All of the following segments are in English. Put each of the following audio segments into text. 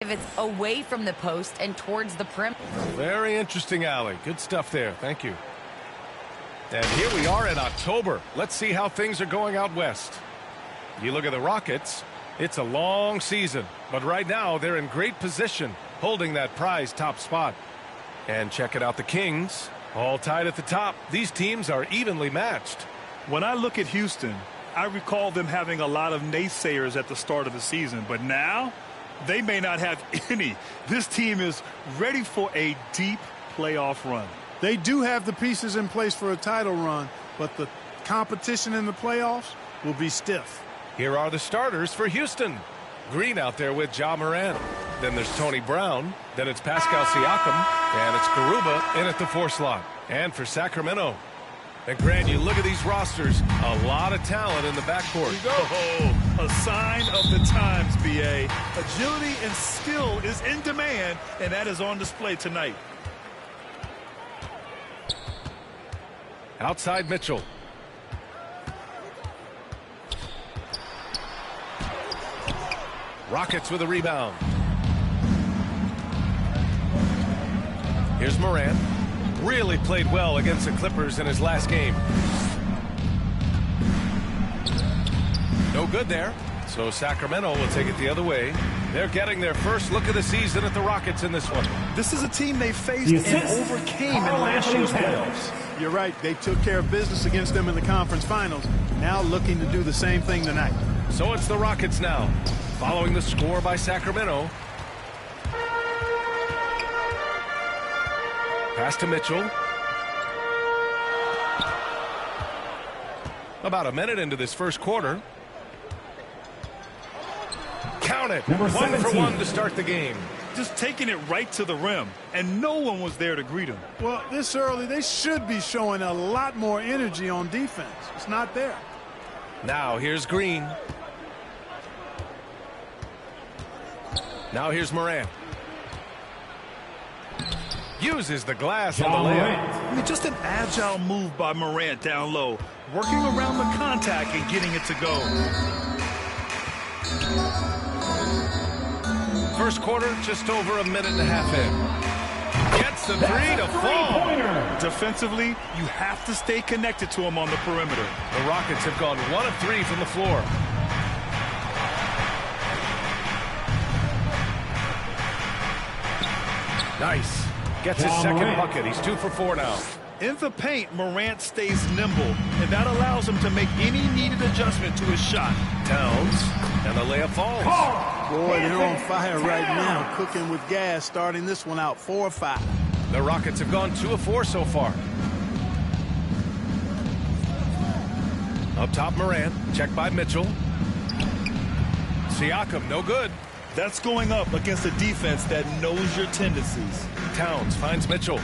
It's away from the post and towards the perimeter. Very interesting, Allie. Good stuff there. Thank you. And here we are in October. Let's see how things are going out west. You look at the Rockets. It's a long season, but right now they're in great position, holding that prize top spot. And checking out the Kings, all tied at the top. These teams are evenly matched. When I look at Houston, I recall them having a lot of naysayers at the start of the season, but now they may not have any. This team is ready for a deep playoff run. They do have the pieces in place for a title run, but the competition in the playoffs will be stiff. Here are the starters for Houston. Green out there with Ja Morant. Then there's Tony Brown. Then it's Pascal Siakam. And it's Garuba in at the 4 slot. And for Sacramento. And Grant, you look at these rosters, a lot of talent in the backcourt. Oh, a sign of the times, B.A. Agility and skill is in demand, and that is on display tonight. Outside Mitchell. Rockets with a rebound. Here's Morant. Really played well against the Clippers in his last game. No good there. So Sacramento will take it the other way. They're getting their first look of the season at the Rockets in this one. This is a team they faced and overcame in last year's playoffs. You're right. They took care of business against them in the conference finals. Now looking to do the same thing tonight. So it's the Rockets now, following the score by Sacramento. Pass to Mitchell. About a minute into this first quarter. Count it. 1 for 1 to start the game. Just taking it right to the rim, and no one was there to greet him. Well, this early, they should be showing a lot more energy on defense. It's not there. Now here's Green. Now here's Morant. Uses the glass on the layup. I mean, just an agile move by Morant down low, working around the contact and getting it to go. First quarter, just over a minute and a half in. Gets the three to fall. Defensively, you have to stay connected to him on the perimeter. The Rockets have gone 1 of 3 from the floor. Nice. Gets his second bucket. He's 2 for 4 now. In the paint, Morant stays nimble, and that allows him to make any needed adjustment to his shot. Towns, and the layup falls. Boy, they're on fire right now, cooking with gas, starting this one out 4 of 5. The Rockets have gone 2 of 4 so far. Up top, Morant. Checked by Mitchell. Siakam, no good. That's going up against a defense that knows your tendencies. Towns finds Mitchell.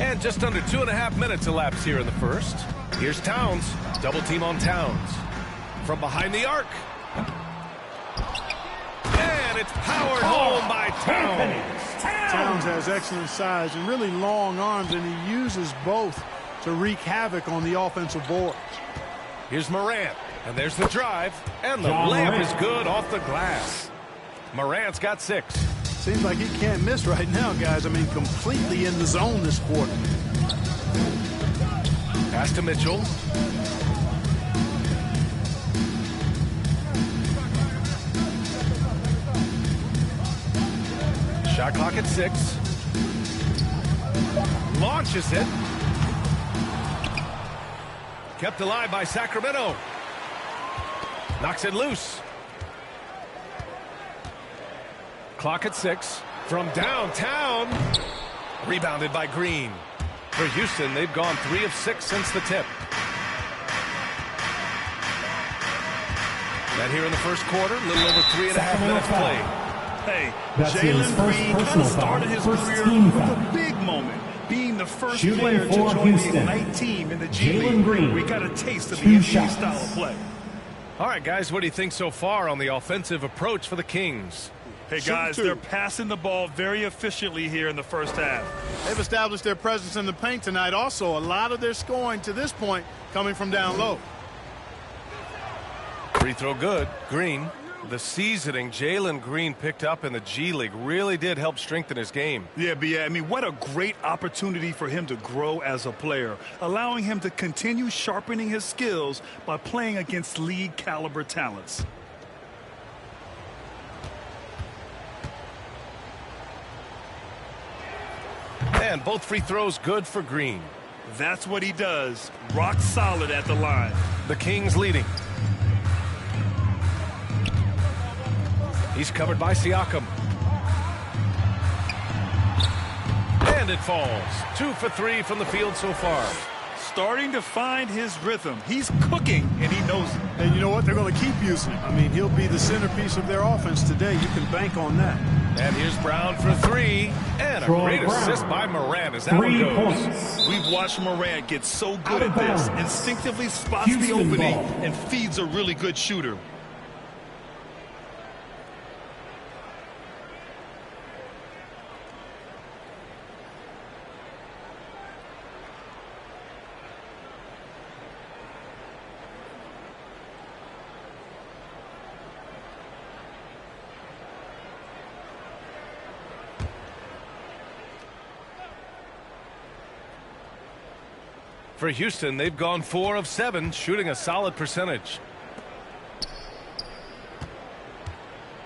And just under 2.5 minutes elapsed here in the first. Here's Towns. Double team on Towns. From behind the arc. And it's powered home by Towns. Towns has excellent size and really long arms, and he uses both to wreak havoc on the offensive boards. Here's Morant. And there's the drive. And the layup is good off the glass. Morant's got 6. Seems like he can't miss right now, guys. I mean, completely in the zone this quarter. Pass to Mitchell. Shot clock at 6. Launches it. Kept alive by Sacramento. Knocks it loose. Clock at 6. From downtown. Rebounded by Green. For Houston, they've gone 3 of 6 since the tip. And here in the first quarter, a little over 3.5 minutes played. Hey, Jalen Green kind of started his career with a big moment, being the first player to join the Ignite team in the G League. We got a taste of the NBA style of play. All right, guys, what do you think so far on the offensive approach for the Kings? Hey, guys, they're passing the ball very efficiently here in the first half. They've established their presence in the paint tonight. Also, a lot of their scoring to this point coming from down low. Free throw good. Green. The seasoning Jalen Green picked up in the G League really did help strengthen his game. Yeah, I mean, what a great opportunity for him to grow as a player, allowing him to continue sharpening his skills by playing against league caliber talents. And both free throws good for Green. That's what he does. Rock solid at the line. The Kings leading. He's covered by Siakam. And it falls. 2 for 3 from the field so far. Starting to find his rhythm. He's cooking, and he knows it. And you know what? They're going to keep using him. I mean, he'll be the centerpiece of their offense today. You can bank on that. And here's Brown for 3. And a great assist by Moran as that one goes. We've watched Moran get so good at this. Instinctively spots the opening and feeds a really good shooter. For Houston, they've gone 4 of 7, shooting a solid percentage.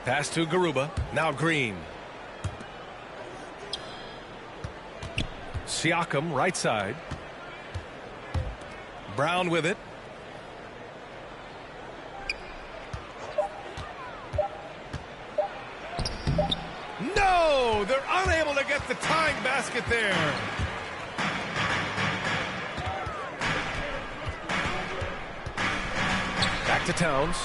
Pass to Garuba. Now Green. Siakam, right side. Brown with it. No! They're unable to get the tying basket there. Back to Towns.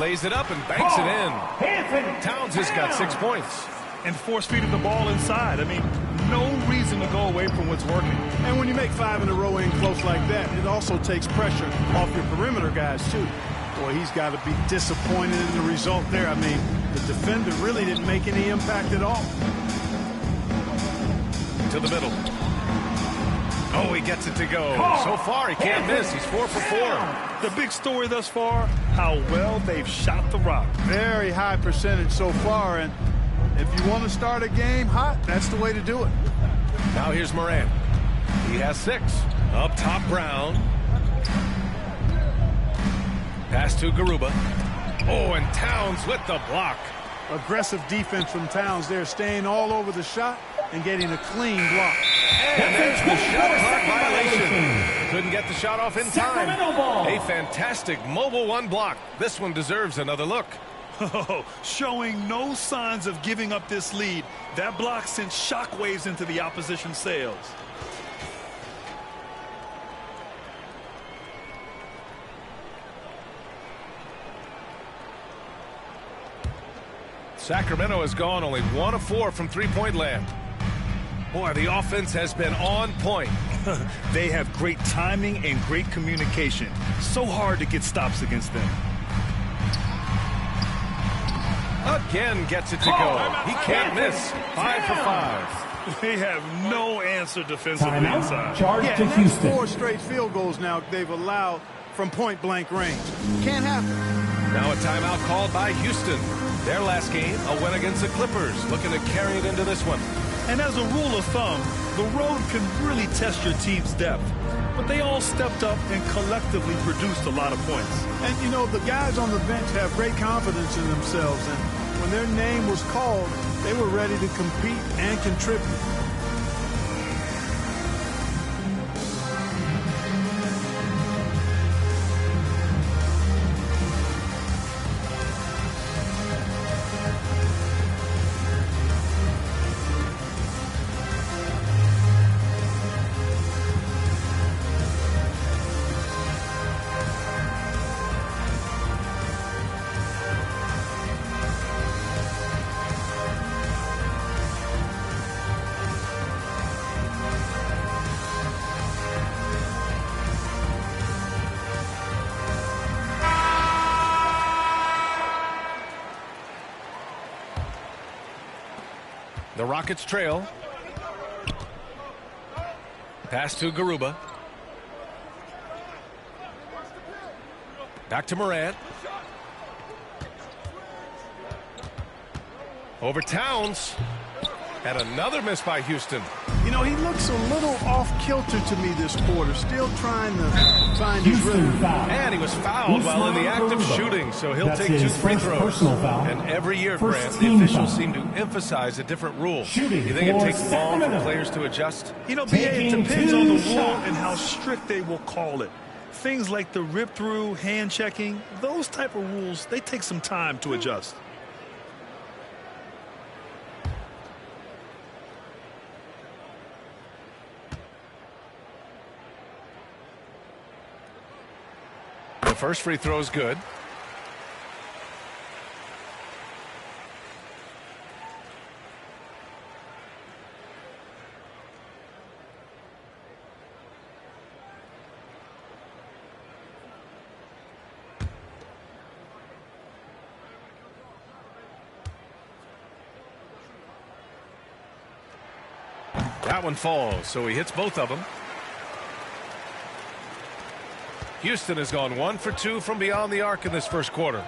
Lays it up and banks it in. Towns has got 6 points. And force feeding the ball inside. I mean, no reason to go away from what's working. And when you make 5 in a row in close like that, it also takes pressure off your perimeter guys, too. Boy, he's got to be disappointed in the result there. I mean, the defender really didn't make any impact at all. To the middle. Oh, he gets it to go. So far, he can't miss. He's 4 for 4. The big story thus far, how well they've shot the rock. Very high percentage so far, and if you want to start a game hot, that's the way to do it. Now here's Moran. He has 6. Up top, Brown. Pass to Garuba. Oh, and Towns with the block. Aggressive defense from Towns there, staying all over the shot and getting a clean block. And there's the shot clock violation. Couldn't get the shot off in time. A fantastic mobile 1 block. This one deserves another look. Showing no signs of giving up this lead. That block sent shockwaves into the opposition sails. Sacramento has gone only 1 of 4 from three-point land. Boy, the offense has been on point. They have great timing and great communication. So hard to get stops against them. Again gets it to go. He can't miss. 5 for 5. They have no answer defensively inside. Yeah, and that's 4 straight field goals now they've allowed from point-blank range. Can't happen. Now a timeout called by Houston. Their last game, a win against the Clippers, looking to carry it into this one. And as a rule of thumb, the road can really test your team's depth. But they all stepped up and collectively produced a lot of points. And, you know, the guys on the bench have great confidence in themselves. And when their name was called, they were ready to compete and contribute. The Rockets trail. Pass to Garuba. Back to Morant. Over Towns. And another miss by Houston. You know, he looks a little off-kilter to me this quarter, still trying to find his rhythm. And he was fouled while in the act of shooting, so he'll take 2 free throws. And every year, Grant, the officials seem to emphasize a different rule. You think it takes long for players to adjust? You know, BA, it depends on the rule and how strict they will call it. Things like the rip-through, hand-checking, those type of rules, they take some time to adjust. The first free throw is good. That one falls, so he hits both of them. Houston has gone 1 for 2 from beyond the arc in this first quarter.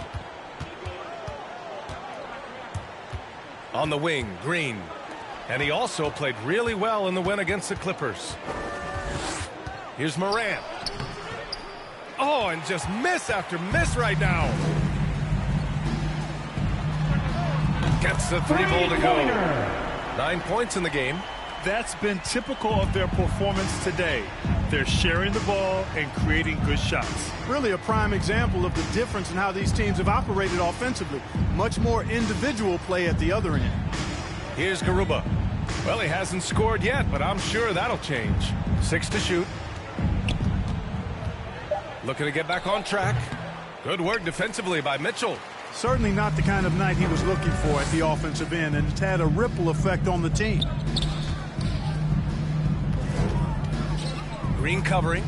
On the wing, Green. And he also played really well in the win against the Clippers. Here's Morant. Oh, and just miss after miss right now. Gets the 3-ball to go. 9 points in the game. That's been typical of their performance today. They're sharing the ball and creating good shots. Really a prime example of the difference in how these teams have operated offensively. Much more individual play at the other end. Here's Garuba. Well, he hasn't scored yet, but I'm sure that'll change. 6 to shoot. Looking to get back on track. Good work defensively by Mitchell. Certainly not the kind of night he was looking for at the offensive end, and it's had a ripple effect on the team. Green covering.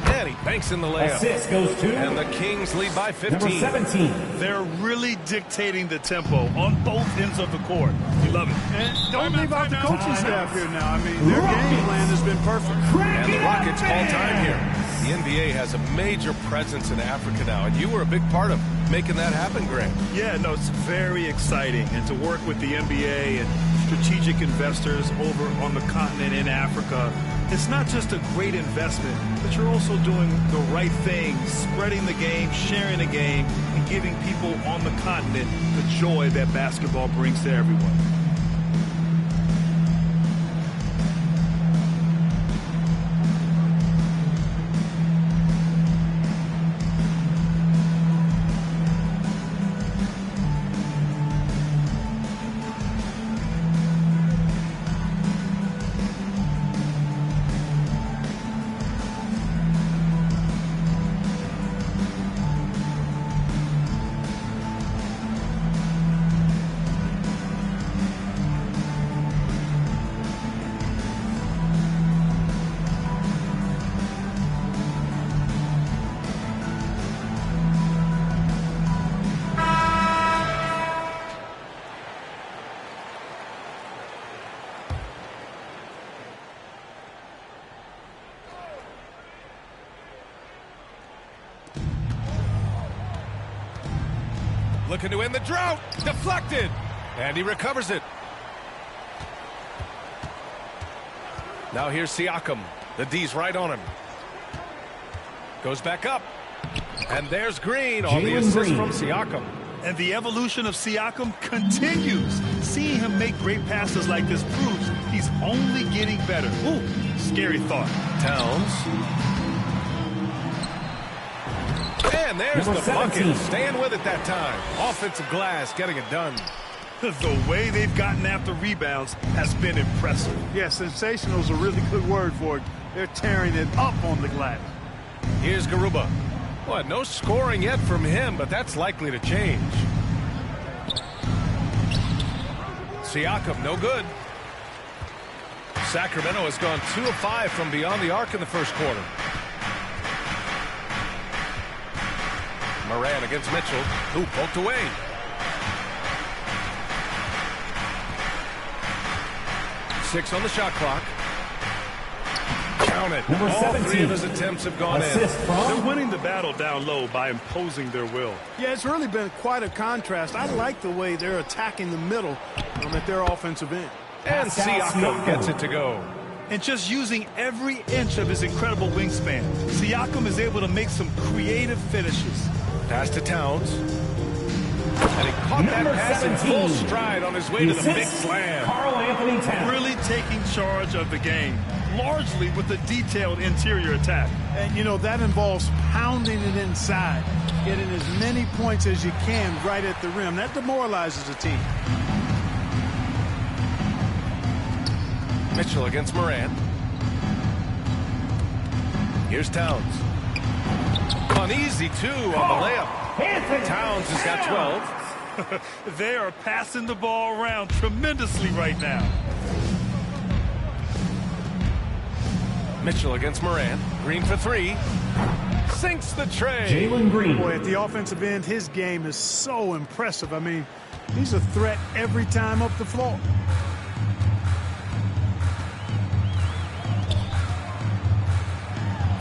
And he banks in the layup. Assist goes to. And the Kings lead by 15. Number 17. They're really dictating the tempo on both ends of the court. You love it. And don't leave out the coaching staff here now. I mean, their game plan has been perfect. And the Rockets call time here. The NBA has a major presence in Africa now, and you were a big part of making that happen, Grant. Yeah, no, it's very exciting. And to work with the NBA and strategic investors over on the continent in Africa, it's not just a great investment, but you're also doing the right thing, spreading the game, sharing the game, and giving people on the continent the joy that basketball brings to everyone. Looking to end the drought. Deflected. And he recovers it. Now here's Siakam. The D's right on him. Goes back up. And there's Green on the assist from Siakam. And the evolution of Siakam continues. Seeing him make great passes like this proves he's only getting better. Ooh, scary thought. Towns. And there's the bucket. Staying with it that time. Offensive glass, getting it done. The way they've gotten after rebounds has been impressive. Yeah, sensational is a really good word for it. They're tearing it up on the glass. Here's Garuba. Well, no scoring yet from him, but that's likely to change. Siakam, no good. Sacramento has gone 2 of 5 from beyond the arc in the first quarter. Morant against Mitchell, who poked away. 6 on the shot clock. Count it. Number All 17. 3 of his attempts have gone Assist in. from They're winning the battle down low by imposing their will. Yeah, it's really been quite a contrast. I like the way they're attacking the middle at their offensive end. And Siakam gets it to go. And just using every inch of his incredible wingspan, Siakam is able to make some creative finishes. Pass to Towns. And he caught that pass in full stride on his way to the big slam. Karl Anthony Towns. Really taking charge of the game, largely with a detailed interior attack. And, you know, that involves pounding it inside, getting as many points as you can right at the rim. That demoralizes a team. Mitchell against Morant. Here's Towns. An easy 2 on the layup. Towns has got 12. They are passing the ball around tremendously right now. Mitchell against Morant. Green for 3. Sinks the tray. Jalen Green. Boy, at the offensive end, his game is so impressive. I mean, he's a threat every time up the floor.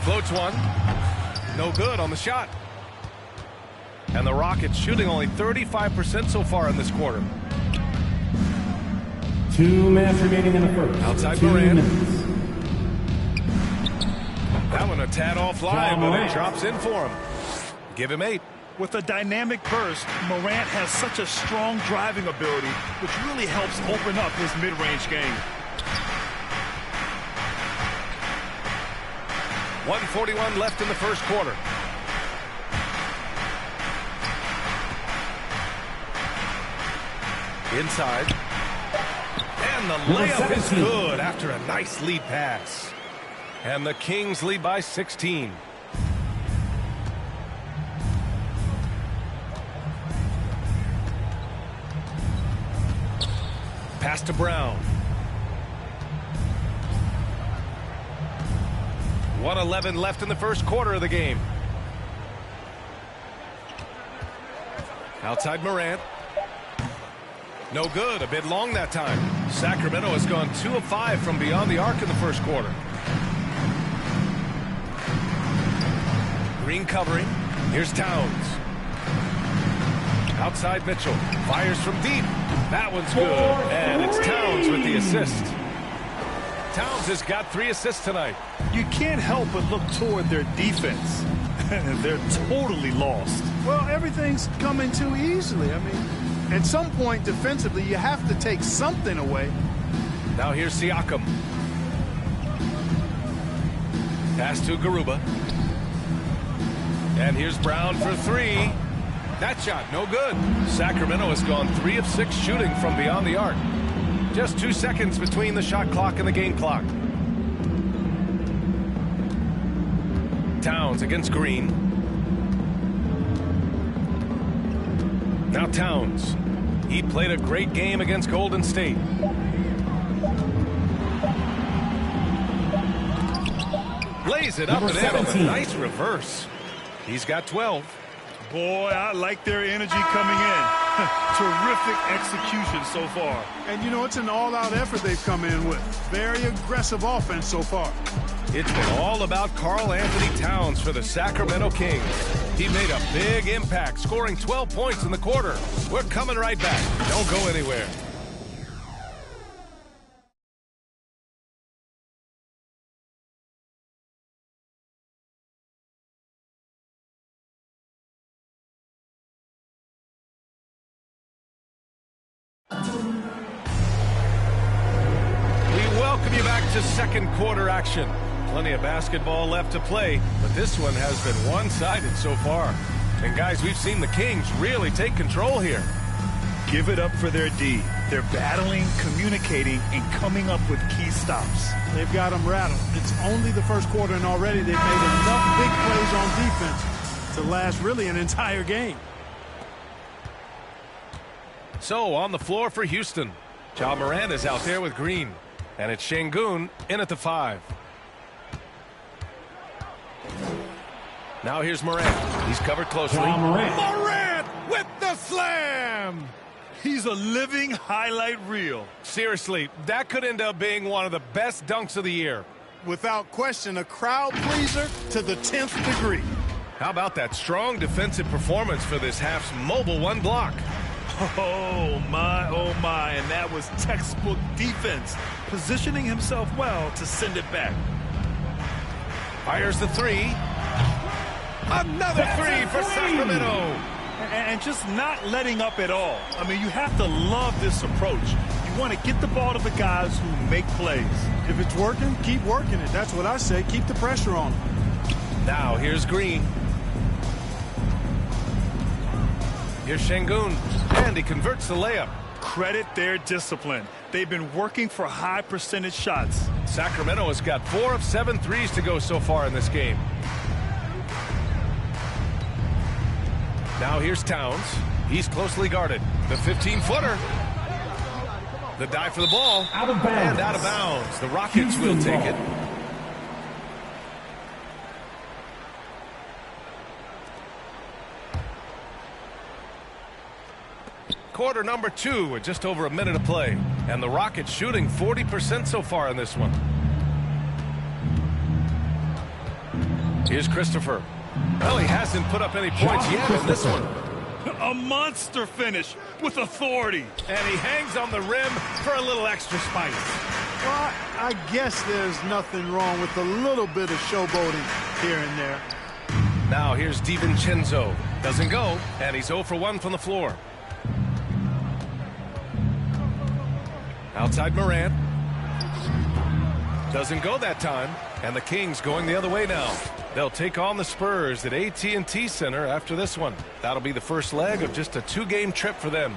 Floats one. No good on the shot. And the Rockets shooting only 35% so far in this quarter. 2 minutes remaining in the first. Outside 2 Morant. minutes. That one a tad offline, but it drops in for him. Give him 8. With a dynamic burst, Morant has such a strong driving ability, which really helps open up his mid-range game. 1:41 left in the first quarter. Inside. And the layup is good after a nice lead pass. And the Kings lead by 16. Pass to Brown. 1:11 left in the first quarter of the game. Outside Morant. No good. A bit long that time. Sacramento has gone 2 of 5 from beyond the arc in the first quarter. Green covering. Here's Towns. Outside Mitchell. Fires from deep. That one's good. And it's Towns with the assist. Towns has got 3 assists tonight. You can't help but look toward their defense. They're totally lost. Well, everything's coming too easily. I mean, at some point defensively, you have to take something away. Now here's Siakam. Pass to Garuba. And here's Brown for 3. That shot, no good. Sacramento has gone 3 of 6 shooting from beyond the arc. Just 2 seconds between the shot clock and the game clock. Towns against Green. Now Towns. He played a great game against Golden State. Lays it up and in on a nice reverse. He's got 12. Boy, I like their energy coming in. Terrific execution so far. And, you know, it's an all-out effort they've come in with. Very aggressive offense so far. It's been all about Karl Anthony Towns for the Sacramento Kings. He made a big impact, scoring 12 points in the quarter. We're coming right back. Don't go anywhere. Welcome you back to second quarter action. Plenty of basketball left to play, but this one has been one-sided so far. And guys, we've seen the Kings really take control here. Give it up for their D. They're battling, communicating, and coming up with key stops. They've got them rattled. It's only the first quarter, and already they've made enough big plays on defense to last really an entire game. So, on the floor for Houston, Ja Morant is out there with Green. And it's Şengün in at the 5. Now here's Morant. He's covered closely. Ja Morant. Morant with the slam! He's a living highlight reel. Seriously, that could end up being one of the best dunks of the year. Without question, a crowd pleaser to the 10th degree. How about that strong defensive performance for this half's mobile one block? Oh, my, and that was textbook defense, positioning himself well to send it back. Fires the three. Another three for Sacramento. And just not letting up at all. I mean, you have to love this approach. You want to get the ball to the guys who make plays. If it's working, keep working it. That's what I say. Keep the pressure on them. Now here's Green. Here's Şengün, and he converts the layup. Credit their discipline. They've been working for high percentage shots. Sacramento has got 4 of 7 threes to go so far in this game. Now here's Towns. He's closely guarded. The 15-footer. The dive for the ball. Out of bounds. And out of bounds. The Rockets will take it. Quarter number 2 with just over a minute of play. And the Rockets shooting 40% so far in this one. Here's Christopher. Well, he hasn't put up any points yet in this one. A monster finish with authority. And he hangs on the rim for a little extra spice. Well, I guess there's nothing wrong with a little bit of showboating here and there. Now here's DiVincenzo. Doesn't go, and he's 0 for 1 from the floor. Outside Morant. Doesn't go that time. And the Kings going the other way now. They'll take on the Spurs at AT&T Center after this one. That'll be the first leg of just a 2-game trip for them.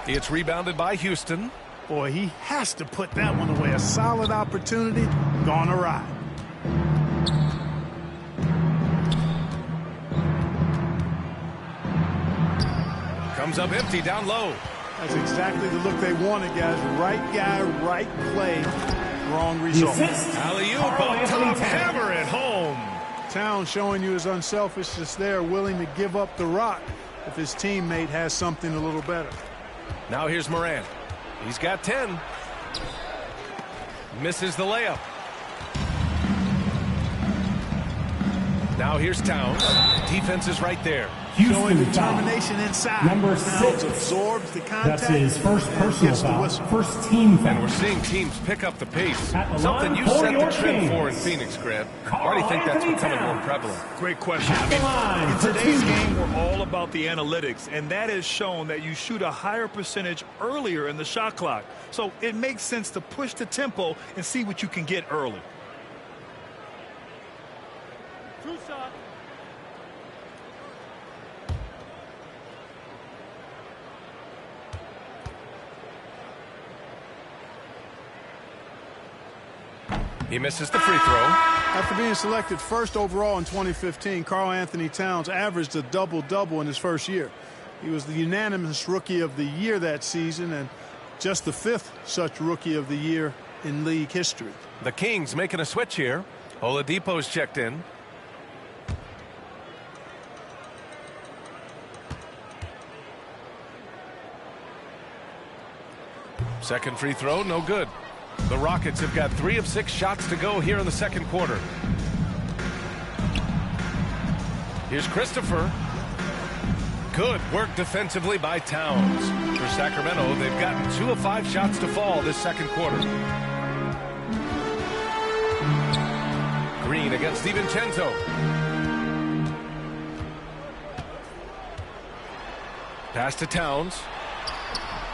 It's rebounded by Houston. Boy, he has to put that one away. A solid opportunity gone awry. Comes up empty down low. That's exactly the look they wanted, guys. Right guy, right play, wrong result. Alley-oop up top, hammer at home. Towns showing you his unselfishness there, willing to give up the rock if his teammate has something a little better. Now here's Morant. He's got 10. Misses the layup. Now here's Towns. Defense is right there. Showing determination inside. Number Towns 6 absorbs the contact. That's his first personal foul. First team foul. And we're seeing teams pick up the pace. line Something you for set the your trend Kings. for in Phoenix, Grant. Why do you think that's becoming more prevalent? Great question. At the line In for today's 2. game, we're all about the analytics, and that has shown that you shoot a higher percentage earlier in the shot clock. So it makes sense to push the tempo and see what you can get early. Two shots. He misses the free throw. After being selected first overall in 2015, Karl Anthony Towns averaged a double-double in his first year. He was the unanimous Rookie of the Year that season and just the 5th such Rookie of the Year in league history. The Kings making a switch here. Oladipo's checked in. Second free throw, no good. The Rockets have got 3 of 6 shots to go here in the second quarter. Here's Christopher. Good work defensively by Towns. For Sacramento, they've gotten 2 of 5 shots to fall this second quarter. Green against DiVincenzo. Pass to Towns.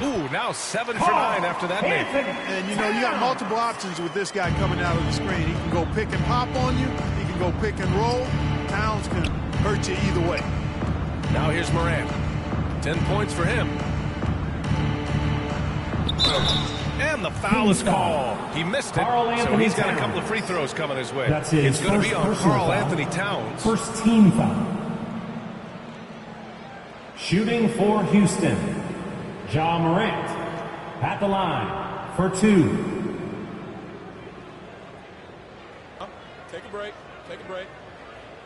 Ooh, now 7 for 9 after that make. And, you know, you got multiple options with this guy coming out of the screen. He can go pick and pop on you. He can go pick and roll. Towns can hurt you either way. Now here's Morant. 10 points for him. And the foul is called. He missed it, so he's got a couple of free throws coming his way. That's his It's going to be on Karl foul. Anthony Towns. First team foul. Shooting for Houston. Ja Morant at the line for 2. Take a break. Take a break.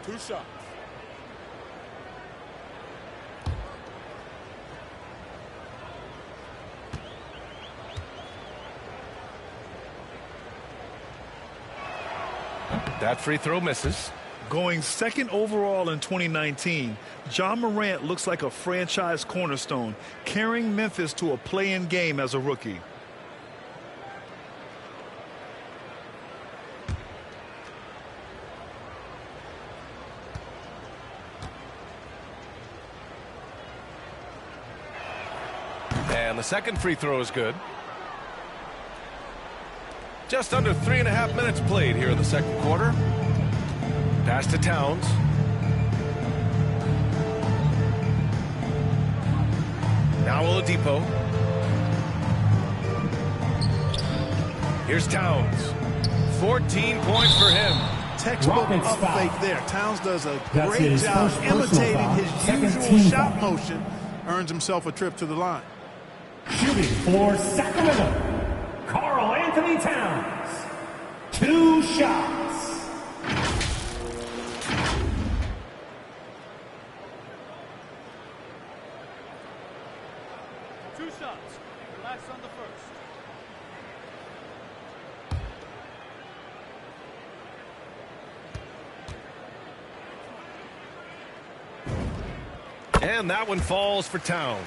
2 shots. That free throw misses. Going second overall in 2019, Ja Morant looks like a franchise cornerstone, carrying Memphis to a play-in game as a rookie. And the second free throw is good. Just under 3.5 minutes played here in the second quarter. Pass to Towns. Now Oladipo. Here's Towns. 14 points for him. Textbook Rockets up foul. fake there. Towns does a That's great his job first personal imitating foul. his Second usual team shot foul. motion. Earns himself a trip to the line. Shooting for Sacramento, Karl Anthony Towns. 2 shots. Two shots. Relax on the first. And that one falls for Towns.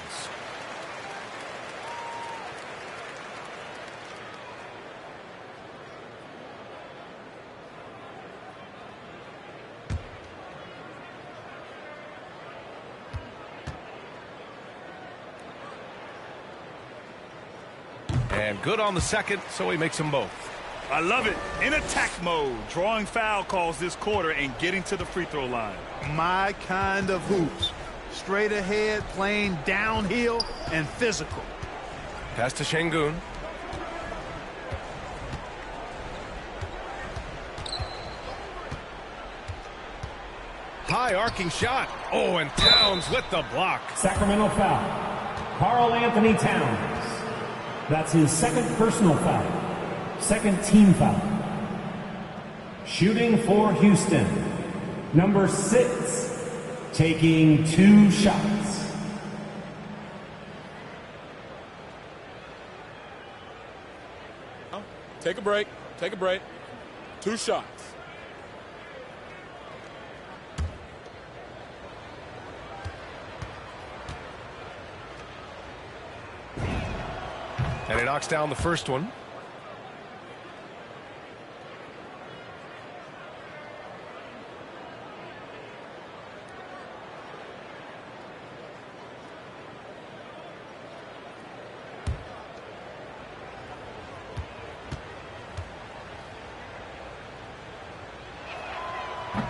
And good on the second, so he makes them both. I love it. In attack mode, drawing foul calls this quarter and getting to the free throw line. My kind of hoops. Straight ahead, playing downhill, and physical. Pass to Şengün. High arcing shot. Oh, and Towns with the block. Sacramento foul. Karl Anthony Towns. That's his second personal foul. Second team foul. Shooting for Houston. Number 6. Taking 2 shots. Take a break. Take a break. 2 shots. And he knocks down the first one.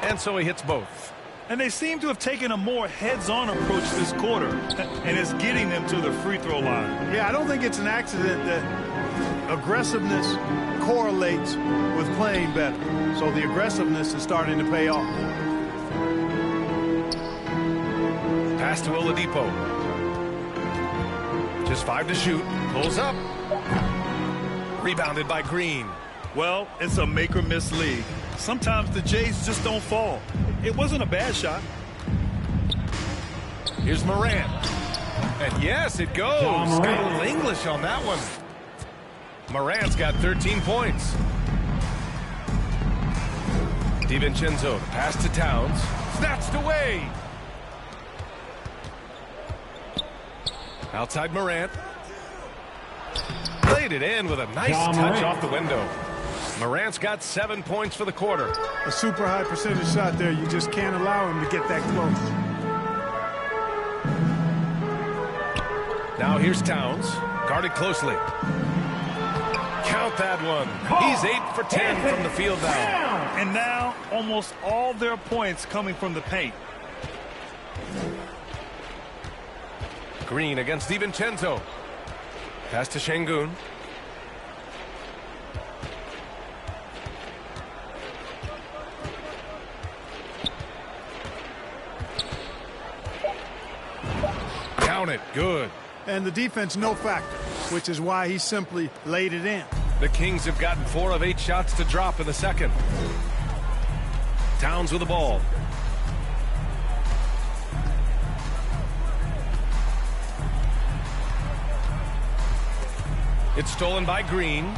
And so he hits both. And they seem to have taken a more heads-on approach this quarter, and it's getting them to the free throw line. Yeah, I don't think it's an accident that aggressiveness correlates with playing better. So the aggressiveness is starting to pay off. Pass to Oladipo. Just 5 to shoot. Pulls up. Rebounded by Green. Well, it's a make-or-miss league. Sometimes the Jays just don't fall. It wasn't a bad shot. Here's Morant. And yes, it goes. Got a little English on that one. Morant's got 13 points. DiVincenzo, the pass to Towns. Snatched away. Outside Morant. Played it in with a nice touch off the window. Morant's got 7 points for the quarter. A super high percentage shot there. You just can't allow him to get that close. Now here's Towns. Guarded closely. Count that one. He's 8 for 10 from the field now. And now almost all their points coming from the paint. Green against DiVincenzo. Pass to Şengün. Count it. Good. And the defense no factor, which is why he simply laid it in. The Kings have gotten 4 of 8 shots to drop in the second. Towns with the ball. It's stolen by Green.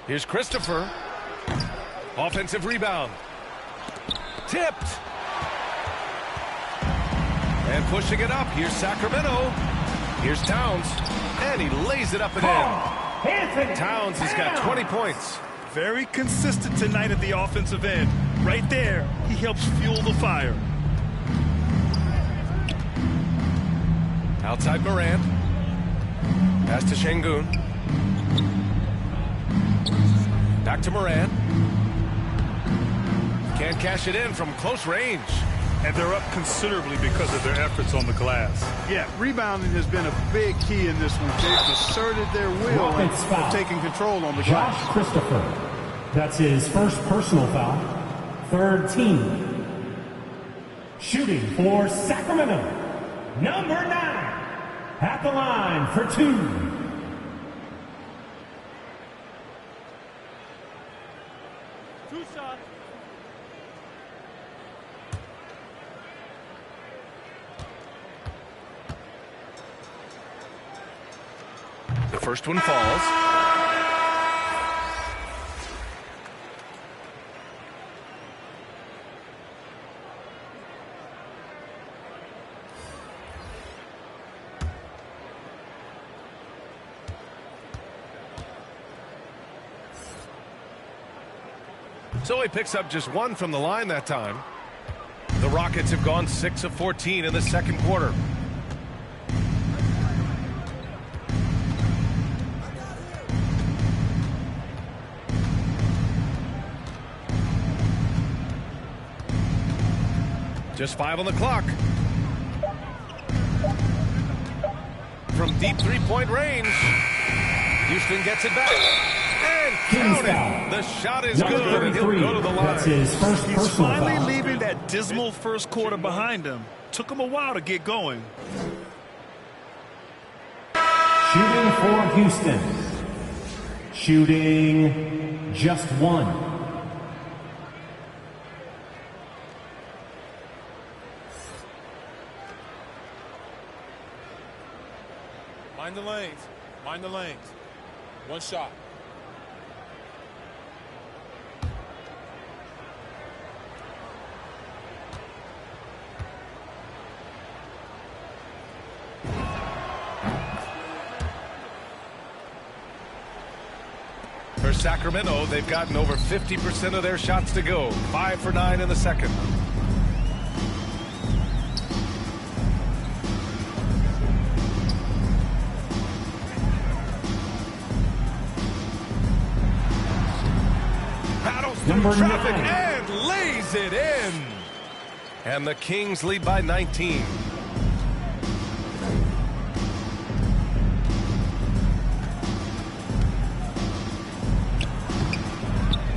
Here's Christopher. Offensive rebound. Tipped. And pushing it up. Here's Sacramento. Here's Towns. And he lays it up and in. Towns has got 20 points. Very consistent tonight at the offensive end. Right there, he helps fuel the fire. Outside Morant. Pass to Şengün. Back to Morant. Can't cash it in from close range. And they're up considerably because of their efforts on the glass. Yeah, rebounding has been a big key in this one. They've asserted their will and taking control on the glass. Josh Christopher. That's his first personal foul. Third team. Shooting for Sacramento. Number 9. At the line for 2. Two shots. The first one falls. So he picks up just 1 from the line that time. The Rockets have gone 6 of 14 in the second quarter. Just 5 on the clock. From deep three-point range, Houston gets it back. And count it. The shot is good, and he'll go to the line. That's his first He's personal finally foul. leaving that dismal first quarter behind him. Took him a while to get going. Shooting for Houston. Shooting just 1. Mind the lanes. Mind the lanes. One shot. For Sacramento, they've gotten over 50% of their shots to go. 5 for 9 in the second. Battles through traffic and lays it in. And the Kings lead by 19.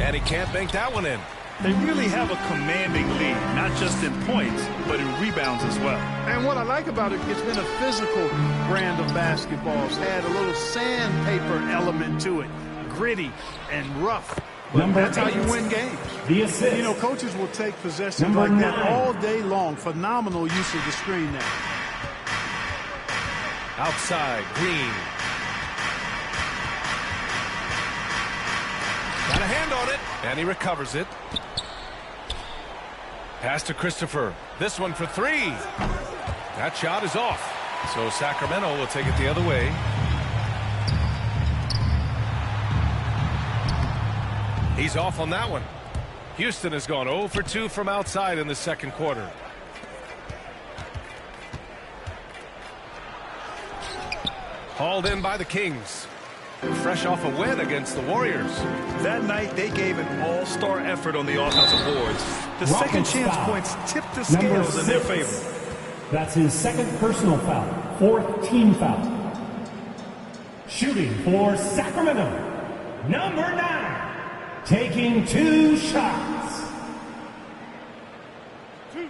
And he can't bank that one in. They really have a commanding lead, not just in points, but in rebounds as well. And what I like about it, it's been a physical brand of basketball. It's had a little sandpaper element to it. Gritty and rough. But that's how you win games. The assist. You know, coaches will take possessions like that all day long. Phenomenal use of the screen there. Outside, Green. Got a hand on it, and he recovers it. Pass to Christopher. This one for 3. That shot is off. So Sacramento will take it the other way. He's off on that one. Houston has gone 0 for 2 from outside in the second quarter. Hauled in by the Kings. Fresh off a win against the Warriors. That night, they gave an all-star effort on the offensive boards. The second chance points tipped the scales in their favor. That's his second personal foul. 4th team foul. Shooting for Sacramento. Number 9. Taking 2 shots. Two.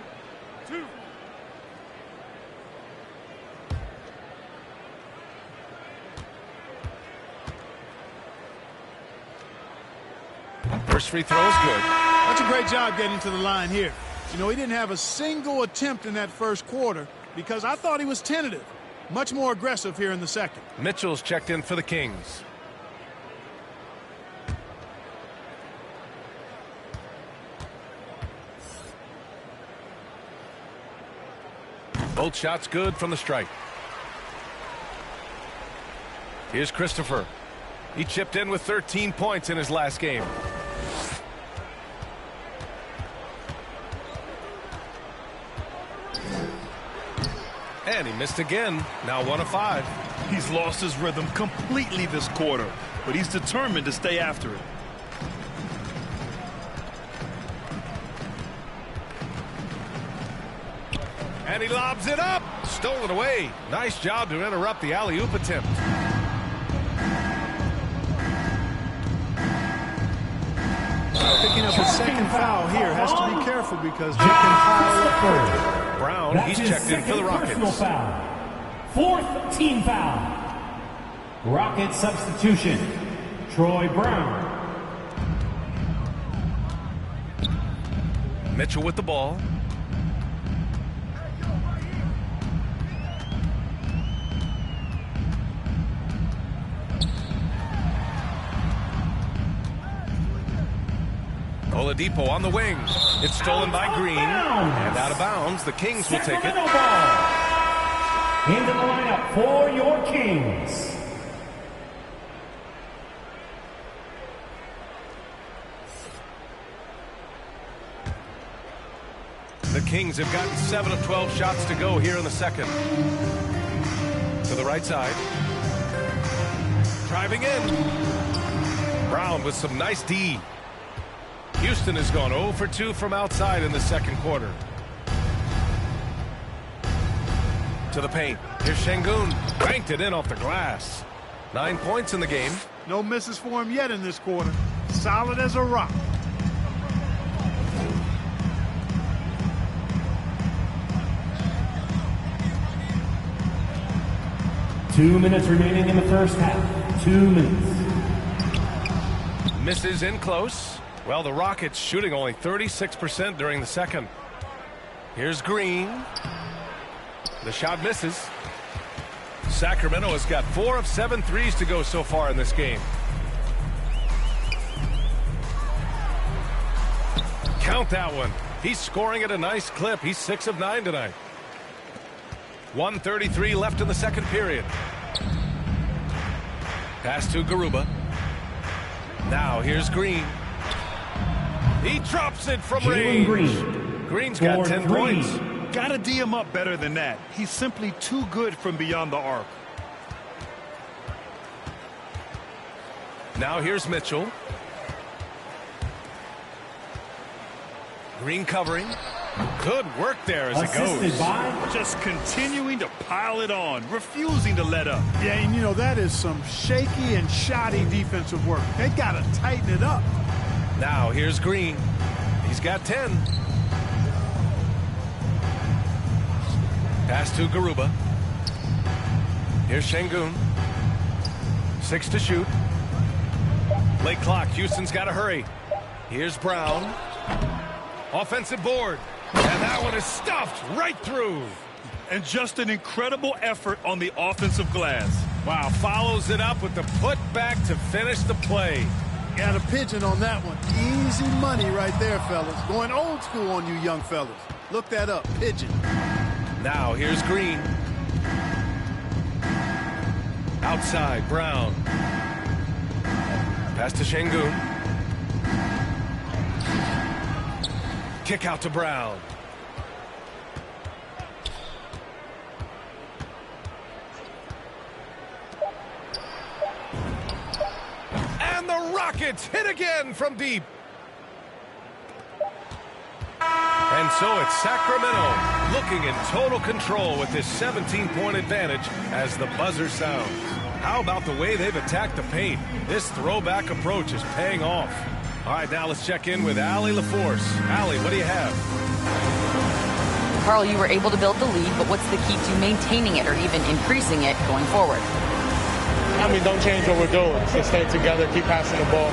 First free throw is good. That's a great job getting to the line here. You know, he didn't have a single attempt in that first quarter because I thought he was tentative. Much more aggressive here in the second. Mitchell's checked in for the Kings. Both shots good from the strike. Here's Christopher. He chipped in with 13 points in his last game. And he missed again. Now 1 of 5. He's lost his rhythm completely this quarter, but he's determined to stay after it. And he lobs it up. Stolen away. Nice job to interrupt the alley-oop attempt. Picking up a second foul here. Has to be careful because they can foul up. Brown, he's checked in for the Rockets. Foul. 4th team foul. Rocket substitution. Troy Brown. Mitchell with the ball. Oladipo on the wing. It's stolen by Green. And out of bounds. The Kings will take it. Ball. Into the lineup for your Kings. The Kings have gotten 7 of 12 shots to go here in the second. To the right side. Driving in. Brown with some nice D. Houston has gone 0 for 2 from outside in the second quarter. To the paint. Here's Şengün. Banked it in off the glass. 9 points in the game. No misses for him yet in this quarter. Solid as a rock. Two minutes remaining in the first half. 2 minutes. Misses in close. Well, the Rockets shooting only 36% during the second. Here's Green. The shot misses. Sacramento has got 4 of 7 threes to go so far in this game. Count that one. He's scoring at a nice clip. He's 6 of 9 tonight. 1:33 left in the second period. Pass to Garuba. Now here's Green. He drops it from range. Green's got 10 points. Gotta D him up better than that. He's simply too good from beyond the arc. Now here's Mitchell. Green covering. Good work there as it goes. Just continuing to pile it on, refusing to let up. Yeah, and you know, that is some shaky and shoddy defensive work. They got to tighten it up. Now here's Green. He's got 10. Pass to Garuba. Here's Şengün. 6 to shoot. Late clock. Houston's got to hurry. Here's Brown. Offensive board. And that one is stuffed right through. And just an incredible effort on the offensive glass. Wow, follows it up with the putback to finish the play. Got a pigeon on that one. Easy money right there, fellas. Going old school on you young fellas. Look that up. Pigeon. Now here's Green. Outside, Brown. Pass to Şengün. Kick out to Brown. And the Rockets hit again from deep. And so it's Sacramento looking in total control with this 17-point advantage as the buzzer sounds. How about the way they've attacked the paint? This throwback approach is paying off. All right, now let's check in with Allie LaForce. Allie, what do you have? Carl, you were able to build the lead, but what's the key to maintaining it or even increasing it going forward? I mean, don't change what we're doing. Just stay together, keep passing the ball,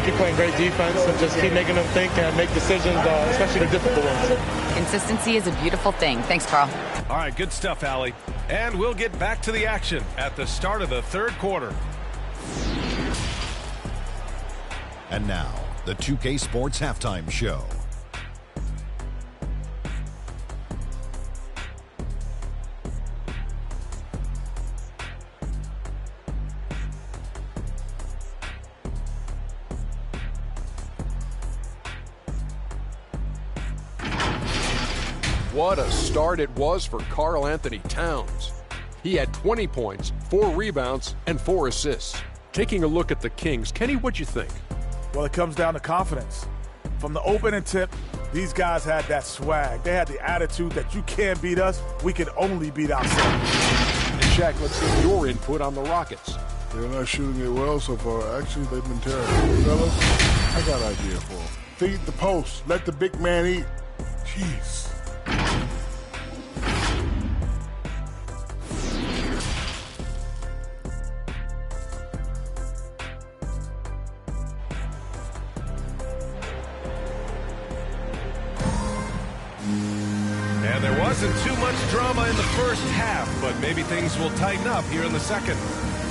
keep playing great defense, and just keep making them think and make decisions, especially the difficult ones. Consistency is a beautiful thing. Thanks, Carl. All right, good stuff, Allie. And we'll get back to the action at the start of the third quarter. And now, the 2K Sports Halftime Show. What a start it was for Karl Anthony Towns. He had 20 points, 4 rebounds, and 4 assists. Taking a look at the Kings, Kenny, what'd you think? Well, it comes down to confidence. From the opening tip, these guys had that swag. They had the attitude that you can't beat us, we can only beat ourselves. And Shaq, let's get your input on the Rockets. They're not shooting it well so far. Actually, they've been terrible. Fellas, I got an idea for them. Feed the post. Let the big man eat. Jeez. And there wasn't too much drama in the first half, but maybe things will tighten up here in the second.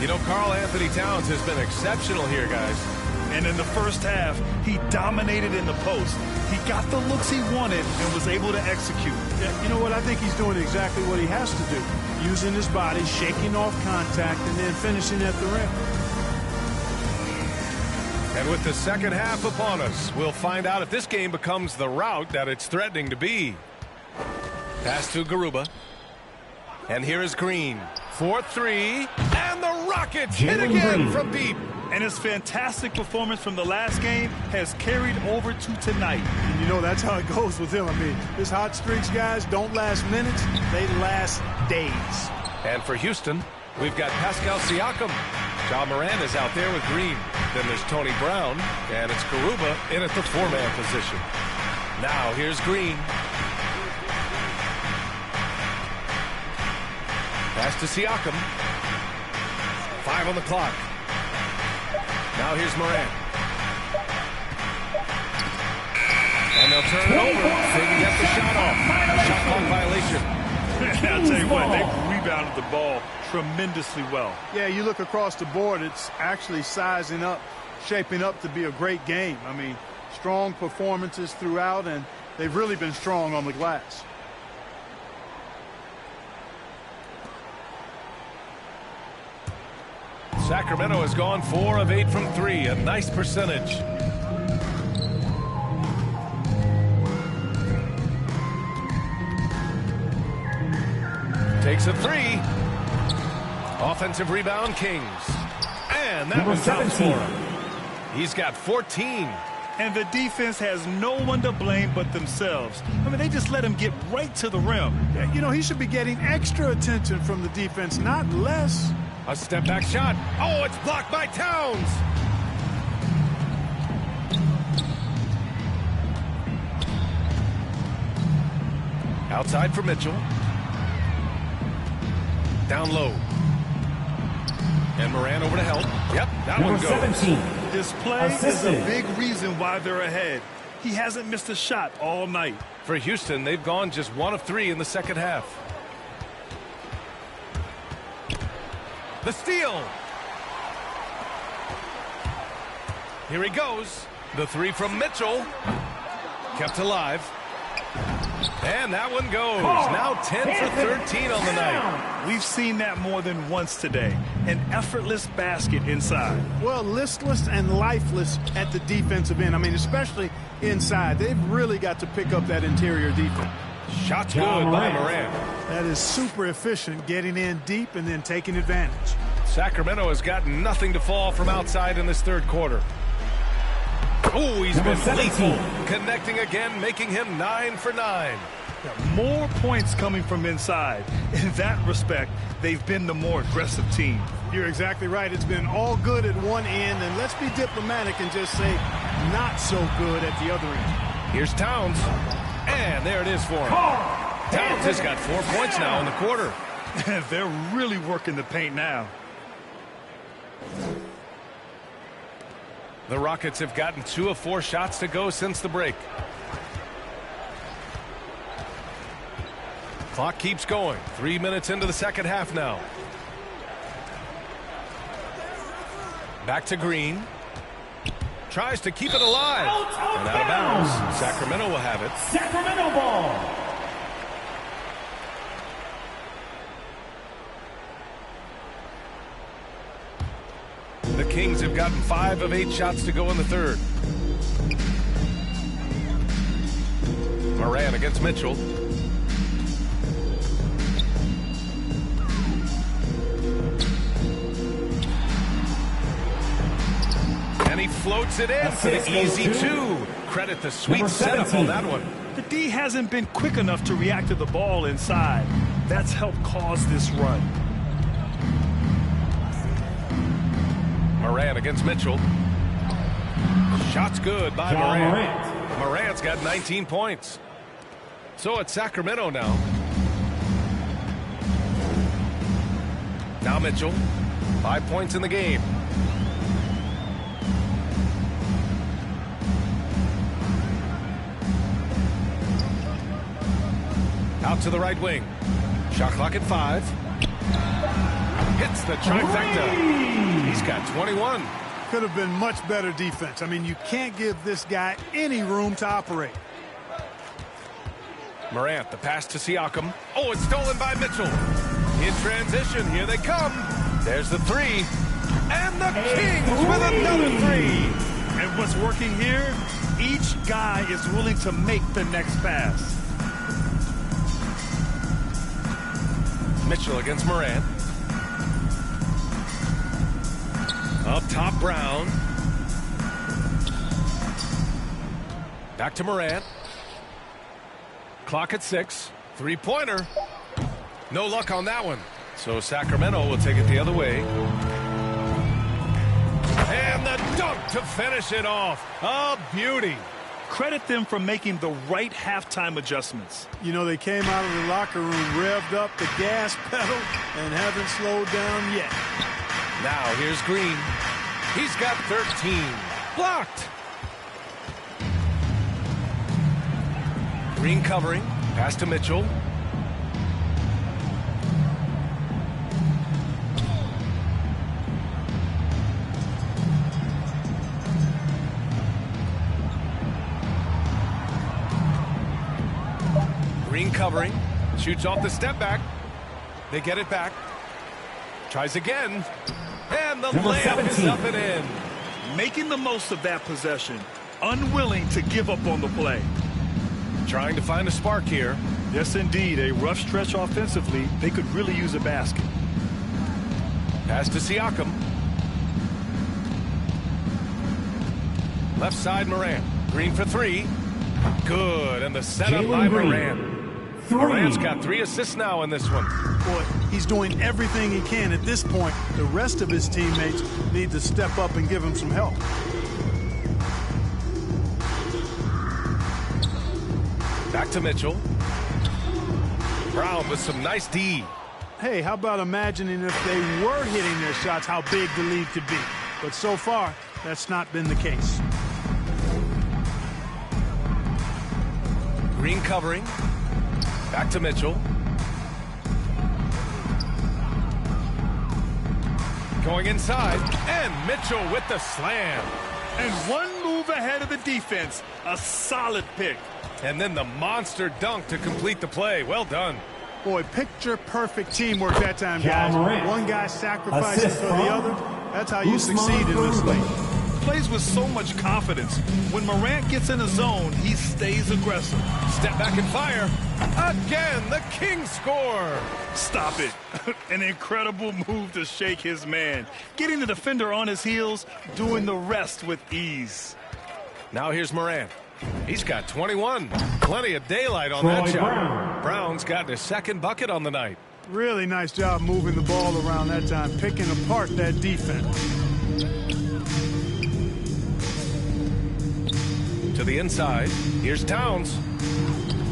You know, Karl Anthony Towns has been exceptional here, guys. And in the first half, he dominated in the post. He got the looks he wanted and was able to execute. Yeah, you know what? I think he's doing exactly what he has to do. Using his body, shaking off contact, and then finishing at the rim. And with the second half upon us, we'll find out if this game becomes the rout that it's threatening to be. Pass to Garuba. And here is Green. 4-3. And the Rockets hit again from deep. And his fantastic performance from the last game has carried over to tonight. And you know, that's how it goes with him. I mean, his hot streaks, guys, don't last minutes. They last days. And for Houston, we've got Pascal Siakam. Ja Morant is out there with Green. Then there's Tony Brown. And it's Garuba in at the 4-man position. Now here's Green. Pass to Siakam. 5 on the clock. Now here's Morant. And they'll turn it over. They can get the shot off. A shot clock violation. I'll tell you what, they rebounded the ball tremendously well. Yeah, you look across the board, it's actually sizing up, shaping up to be a great game. I mean, strong performances throughout, and they've really been strong on the glass. Sacramento has gone 4 of 8 from 3. A nice percentage. Takes a 3. Offensive rebound, Kings. And that was counts for him. He's got 14. And the defense has no one to blame but themselves. I mean, they just let him get right to the rim. Yeah, you know, he should be getting extra attention from the defense, not less. A step-back shot. Oh, it's blocked by Towns. Outside for Mitchell. Down low. And Morant over to help. Yep, that one goes. 17. This play is a big reason why they're ahead. He hasn't missed a shot all night. For Houston, they've gone just 1 of 3 in the second half. The steal. Here he goes. The 3 from Mitchell. Kept alive. And that one goes. Now 10 for 13 on the night. We've seen that more than once today. An effortless basket inside. Well, listless and lifeless at the defensive end. I mean, especially inside. They've really got to pick up that interior defense. Shot's good by Morant. That is super efficient, getting in deep and then taking advantage. Sacramento has got nothing to fall from outside in this third quarter. Oh, he's been lethal. Connecting again, making him 9 for 9. More points coming from inside. In that respect, they've been the more aggressive team. You're exactly right. It's been all good at one end, and let's be diplomatic and just say not so good at the other end. Here's Towns. And there it is for him. Towns has got 4 points now in the quarter. They're really working the paint now. The Rockets have gotten 2 of 4 shots to go since the break. Clock keeps going. 3 minutes into the second half now. Back to Green. Tries to keep it alive. And out of bounds. Sacramento will have it. Sacramento ball. The Kings have gotten 5 of 8 shots to go in the third. Morant against Mitchell. he floats it in for the easy two. Credit the sweet setup on that one. The D hasn't been quick enough to react to the ball inside. That's helped cause this run. Morant against Mitchell. Shot's good by Morant. Morant's got 19 points. So it's Sacramento now. Now Mitchell, 5 points in the game. Out to the right wing. Shot clock at 5. Hits the trifecta. He's got 21. Could have been much better defense. I mean, you can't give this guy any room to operate. Morant, the pass to Siakam. Oh, it's stolen by Mitchell. In transition, here they come. There's the three. And the Kings with another three. And what's working here? Each guy is willing to make the next pass. Mitchell against Morant. Up top, Brown. Back to Morant. Clock at 6. Three-pointer. No luck on that one. So Sacramento will take it the other way. And the dunk to finish it off. A beauty. Credit them for making the right halftime adjustments. You know, they came out of the locker room, revved up the gas pedal, and haven't slowed down yet. Now here's Green. He's got 13. Blocked. Green covering. Pass to Mitchell. Green covering. Shoots off the step back. They get it back. Tries again. And the layup is up and in. Making the most of that possession. Unwilling to give up on the play. Trying to find a spark here. Yes, indeed. A rough stretch offensively. They could really use a basket. Pass to Siakam. Left side, Morant. Green for 3. Good. And the setup by Morant. Morant's got 3 assists now in this one. Boy, he's doing everything he can at this point. The rest of his teammates need to step up and give him some help. Back to Mitchell. Brown with some nice D. Hey, how about imagining if they were hitting their shots, how big the lead could be. But so far, that's not been the case. Green covering. Back to Mitchell. Going inside. And Mitchell with the slam. And one move ahead of the defense. A solid pick. And then the monster dunk to complete the play. Well done. Boy, picture-perfect teamwork that time, guys. One guy sacrifices for the other. That's how you succeed in this league. Plays with so much confidence. When Morant gets in a zone, he stays aggressive. Step back and fire. Again, the Kings score. Stop it. An incredible move to shake his man. Getting the defender on his heels, doing the rest with ease. Now here's Morant. He's got 21. Plenty of daylight on that shot. Brown's got his second bucket on the night. Really nice job moving the ball around that time, picking apart that defense. To the inside. Here's Towns.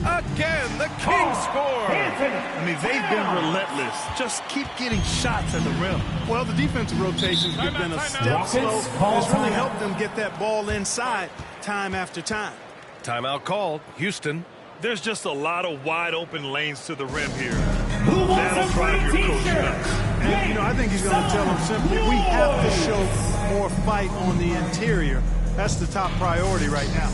Again, the Kings score. I mean, they've been relentless. Just keep getting shots at the rim. Well, the defensive rotations have been a step slow. It's really helped them get that ball inside time after time. Timeout called. Houston. There's just a lot of wide open lanes to the rim here. That'll drive your coach nuts. And, you know, I think he's going to tell them simply, we have to show more fight on the interior. That's the top priority right now.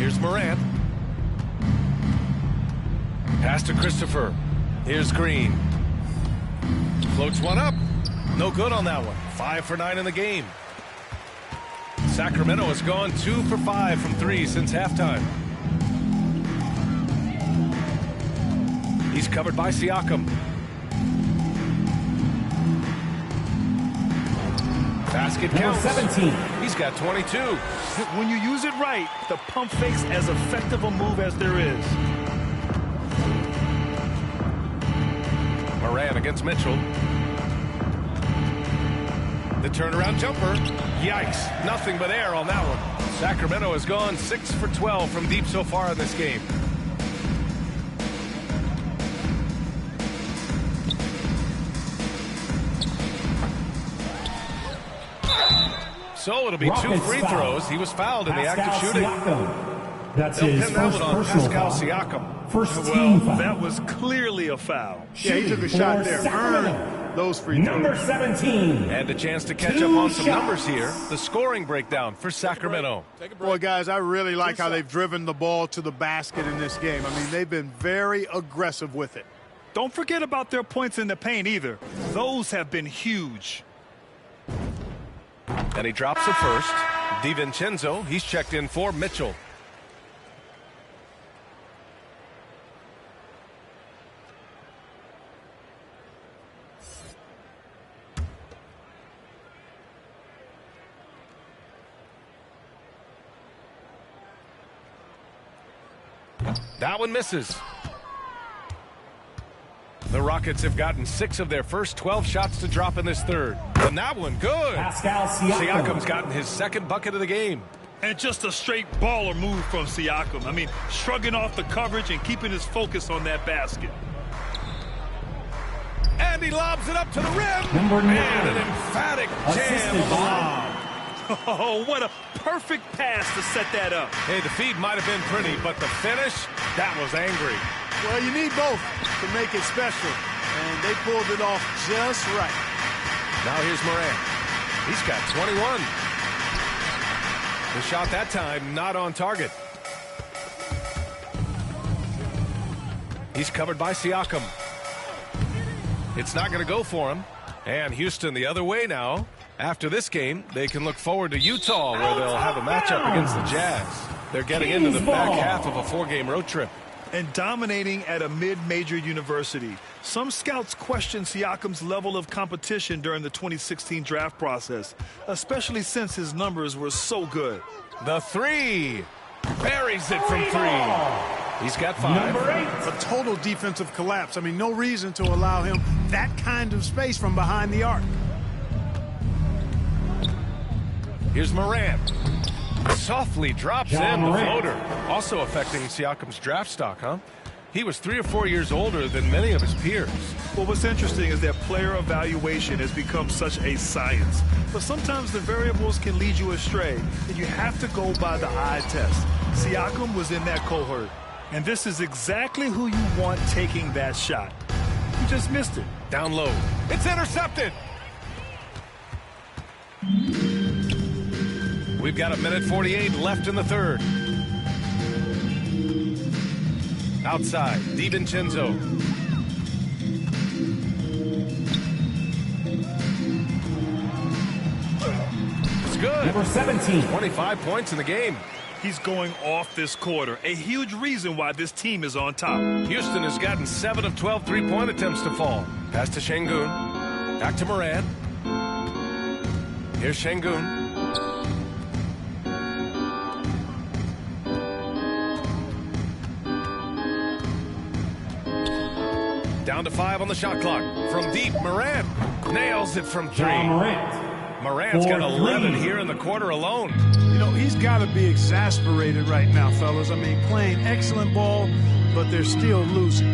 Here's Morant. Pass to Christopher. Here's Green. Floats one up. No good on that one. 5 for 9 in the game. Sacramento has gone 2 for 5 from 3 since halftime. He's covered by Siakam. Basket counts. 17. He's got 22. When you use it right, the pump fake's as effective a move as there is. Moran against Mitchell. The turnaround jumper. Yikes. Nothing but air on that one. Sacramento has gone 6 for 12 from deep so far in this game. So it'll be Rockets 2 free throws. He was fouled in the act of shooting. Siakam. That's They'll his pin that first one on personal Pascal foul. Siakam. First Well, team foul. that was clearly a foul. Yeah, he took a shot there. Earned those free throws. Number 17. And a chance to catch 2 up on some shots. numbers here. The scoring breakdown for Sacramento. Take a break. Boy, guys, I really like how they've driven the ball to the basket in this game. I mean, they've been very aggressive with it. Don't forget about their points in the paint either. Those have been huge. And he drops it first. DiVincenzo, he's checked in for Mitchell. That one misses. The Rockets have gotten 6 of their first 12 shots to drop in this third. And that one, good. Pascal Siakam. Siakam's gotten his second bucket of the game. And just a straight baller move from Siakam. I mean, shrugging off the coverage and keeping his focus on that basket. And he lobs it up to the rim. Number 9. And an emphatic jam Assisted of the by- lob. Oh, what a perfect pass to set that up. Hey, the feed might have been pretty, but the finish, that was angry. Well, you need both to make it special, and they pulled it off just right. Now here's Morant. He's got 21. The shot that time not on target. He's covered by Siakam. It's not going to go for him. And Houston the other way now. After this game, they can look forward to Utah, where they'll have a matchup against the Jazz. They're getting into the back half of a 4-game road trip. And dominating at a mid-major university. Some scouts question Siakam's level of competition during the 2016 draft process, especially since his numbers were so good. The 3. Buries it from 3. He's got 5. Number 8. A total defensive collapse. I mean, no reason to allow him that kind of space from behind the arc. Here's Morant. Softly drops in the floater. Also affecting Siakam's draft stock, huh? He was 3 or 4 years older than many of his peers. Well, what's interesting is that player evaluation has become such a science. But sometimes the variables can lead you astray, and you have to go by the eye test. Siakam was in that cohort. And this is exactly who you want taking that shot. You just missed it. Down low. It's intercepted. We've got 1:48 left in the third. Outside, DiVincenzo. It's good. Number 17. 25 points in the game. He's going off this quarter. A huge reason why this team is on top. Houston has gotten 7 of 12 three-point attempts to fall. Pass to Şengün. Back to Morant. Here's Şengün. Down to 5 on the shot clock. From deep, Morant nails it from 3. Morant's got 11 here in the quarter alone. You know, he's got to be exasperated right now, fellas. I mean, playing excellent ball, but they're still losing.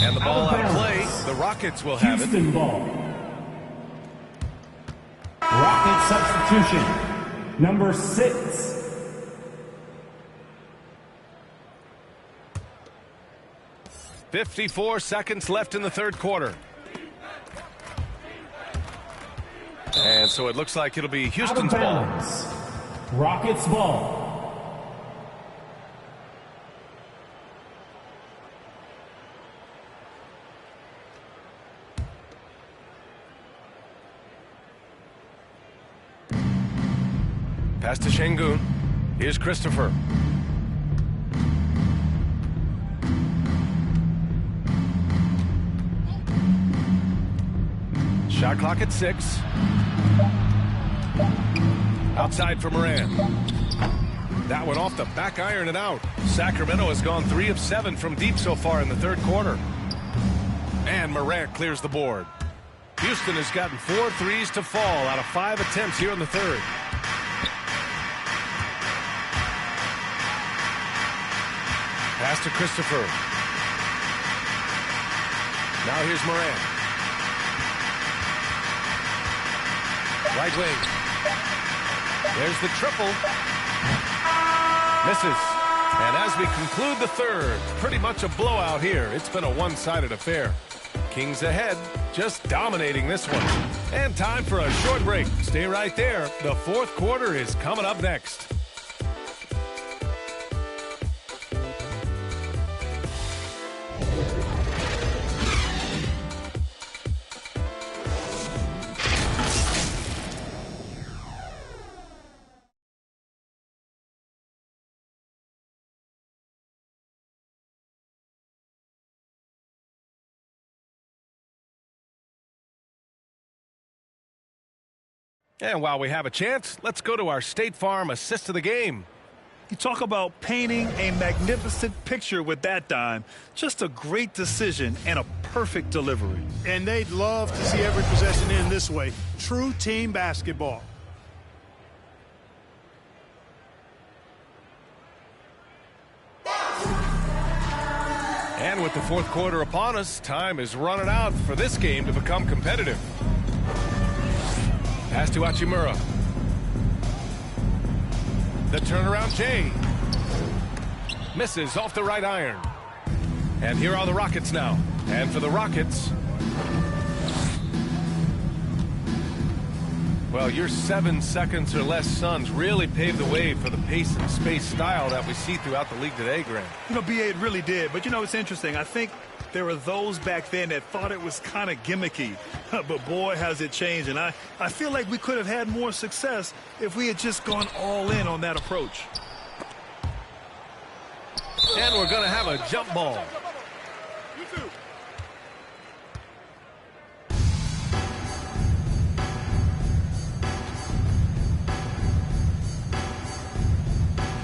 And the ball out of play. The Rockets will have it. Houston ball. Rocket substitution. Number 6. 54 seconds left in the third quarter. And so it looks like it'll be Houston's ball. Rockets ball. Pass to Şengün. Here's Christopher. Shot clock at 6. Outside for Moran. That one off the back iron and out. Sacramento has gone 3 of 7 from deep so far in the third quarter. And Morant clears the board. Houston has gotten 4 threes to fall out of 5 attempts here in the third. Pass to Christopher. Now here's Morant. Right wing. There's the triple. Misses. And as we conclude the third, pretty much a blowout here. It's been a one-sided affair. Kings ahead, just dominating this one. And time for a short break. Stay right there. The fourth quarter is coming up next. And while we have a chance, let's go to our State Farm assist of the game. You talk about painting a magnificent picture with that dime. Just a great decision and a perfect delivery. And they'd love to see every possession end this way. True team basketball. And with the fourth quarter upon us, time is running out for this game to become competitive. Pass to Hachimura. The turnaround Jay. Misses off the right iron. And here are the Rockets now. And for the Rockets, well, your 7 seconds or less Suns really paved the way for the pace and space style that we see throughout the league today, Grant. You know, B.A., it really did. But, you know, it's interesting. I think there were those back then that thought it was kind of gimmicky. But, boy, has it changed. And I feel like we could have had more success if we had just gone all in on that approach. And we're going to have a jump ball.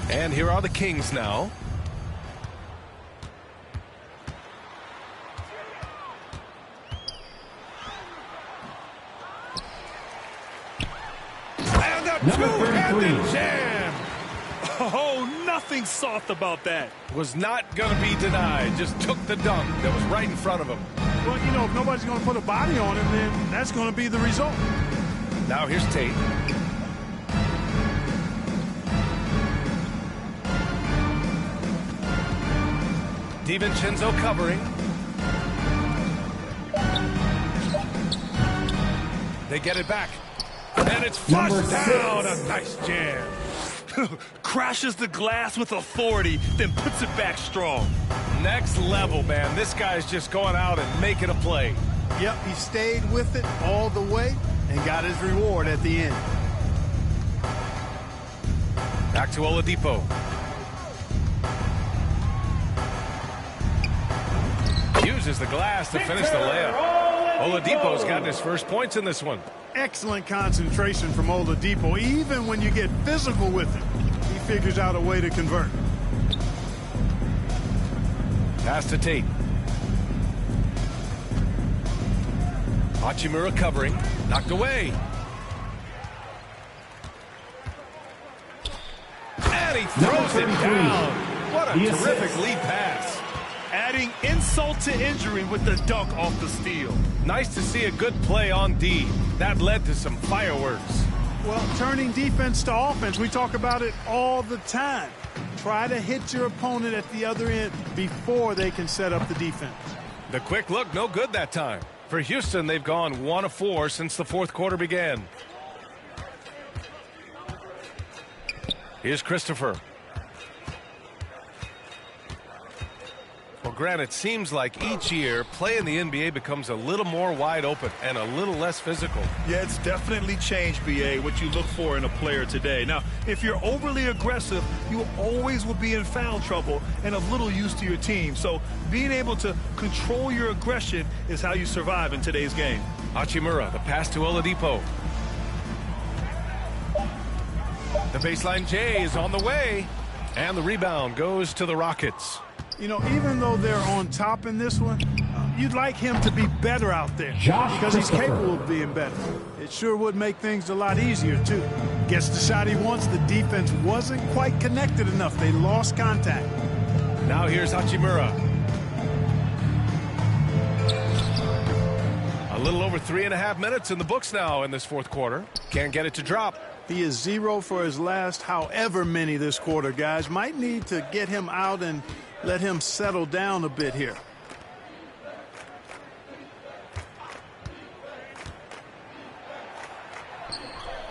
And here are the Kings now. And a two-handed jam. Oh, nothing soft about that. Was not going to be denied. Just took the dunk that was right in front of him. Well, you know, if nobody's going to put a body on him, then that's going to be the result. Now here's Tate. DiVincenzo covering. They get it back. And it's flushed down. A nice jam. Crashes the glass with authority, then puts it back strong. Next level, man. This guy's just going out and making a play. Yep, he stayed with it all the way and got his reward at the end. Back to Oladipo. Uses the glass to finish the layup. Oladipo's gotten his first points in this one. Excellent concentration from Oladipo. Even when you get physical with him, he figures out a way to convert. Pass to Tate. Hachimura covering. Knocked away. And he throws it down. What a terrific lead pass. Adding insult to injury with the dunk off the steal. Nice to see a good play on D. That led to some fireworks. Well, turning defense to offense, we talk about it all the time. Try to hit your opponent at the other end before they can set up the defense. The quick look, no good that time. For Houston, they've gone 1 of 4 since the fourth quarter began. Here's Christopher. Well, Grant, it seems like each year play in the NBA becomes a little more wide open and a little less physical. Yeah, it's definitely changed, BA, what you look for in a player today. Now, if you're overly aggressive, you always will be in foul trouble and of little use to your team. So being able to control your aggression is how you survive in today's game. Hachimura, the pass to Oladipo. The baseline J is on the way, and the rebound goes to the Rockets. You know, even though they're on top in this one, you'd like him to be better out there because he's capable of being better. It sure would make things a lot easier, too. Gets the shot he wants. The defense wasn't quite connected enough. They lost contact. Now here's Hachimura. A little over 3.5 minutes in the books now in this fourth quarter. Can't get it to drop. He is 0 for his last however many this quarter, guys. Might need to get him out and let him settle down a bit here.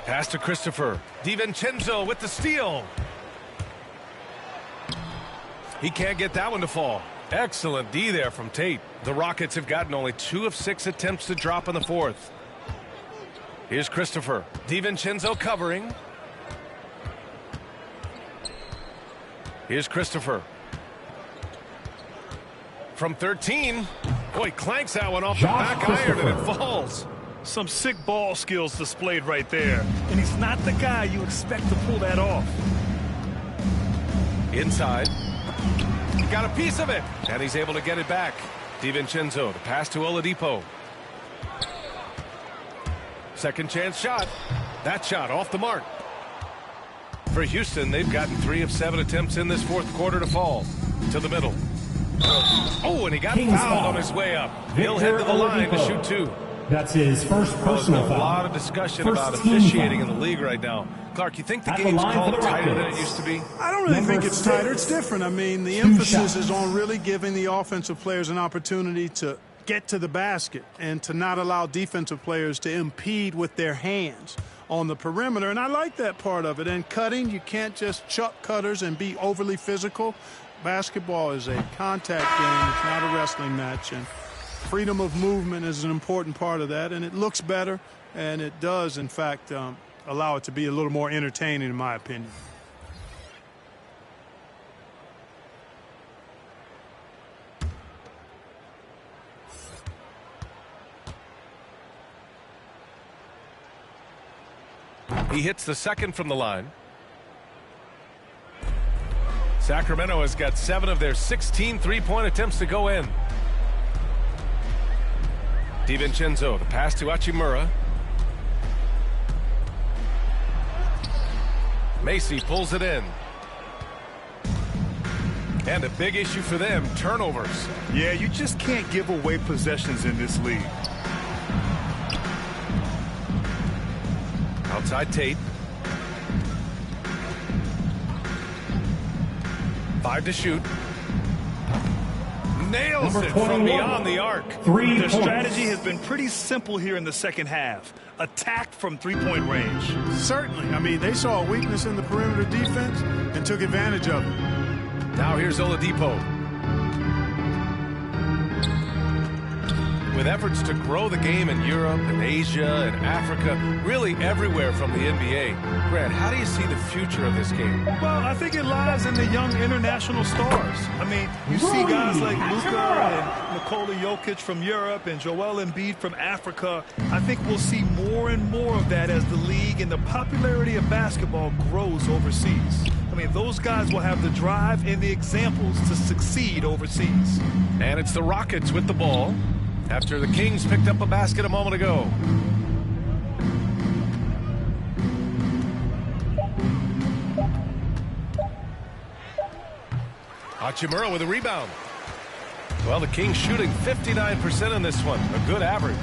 Pass to Christopher. DiVincenzo with the steal. He can't get that one to fall. Excellent D there from Tate. The Rockets have gotten only 2 of 6 attempts to drop in the fourth. Here's Christopher. DiVincenzo covering. Here's Christopher. From 13. Boy, clanks that one off the back iron and it falls. Some sick ball skills displayed right there. And he's not the guy you expect to pull that off. Inside. He got a piece of it. And he's able to get it back. DiVincenzo, the pass to Oladipo. Second chance shot. That shot off the mark. For Houston, they've gotten 3 of 7 attempts in this fourth quarter to fall. To the middle. Oh, and he got fouled on his way up. He'll head to the line to shoot 2. That's his first personal foul. There's a lot of discussion about officiating in the league right now. Clark, you think the game's called tighter than it used to be? I don't really think it's tighter. It's different. I mean, the emphasis is on really giving the offensive players an opportunity to get to the basket and to not allow defensive players to impede with their hands on the perimeter. And I like that part of it. And cutting, you can't just chuck cutters and be overly physical. Basketball is a contact game. It's not a wrestling match. And freedom of movement is an important part of that. And it looks better. And it does, in fact, allow it to be a little more entertaining, in my opinion. He hits the second from the line. Sacramento has got 7 of their 16 three-point attempts to go in. DiVincenzo, the pass to Hachimura. Macy pulls it in. And a big issue for them, turnovers. Yeah, you just can't give away possessions in this league. Outside Tate. 5 to shoot. Nails it from beyond the arc. Their strategy has been pretty simple here in the second half. Attack from three-point range. Certainly. I mean, they saw a weakness in the perimeter defense and took advantage of it. Now here's Oladipo. With efforts to grow the game in Europe and Asia and Africa, really everywhere from the NBA. Grant, how do you see the future of this game? Well, I think it lies in the young international stars. I mean, you see guys like Luka and Nikola Jokic from Europe and Joel Embiid from Africa. I think we'll see more and more of that as the league and the popularity of basketball grows overseas. I mean, those guys will have the drive and the examples to succeed overseas. And it's the Rockets with the ball after the Kings picked up a basket a moment ago. Hachimura with a rebound. Well, the Kings shooting 59% in this one. A good average.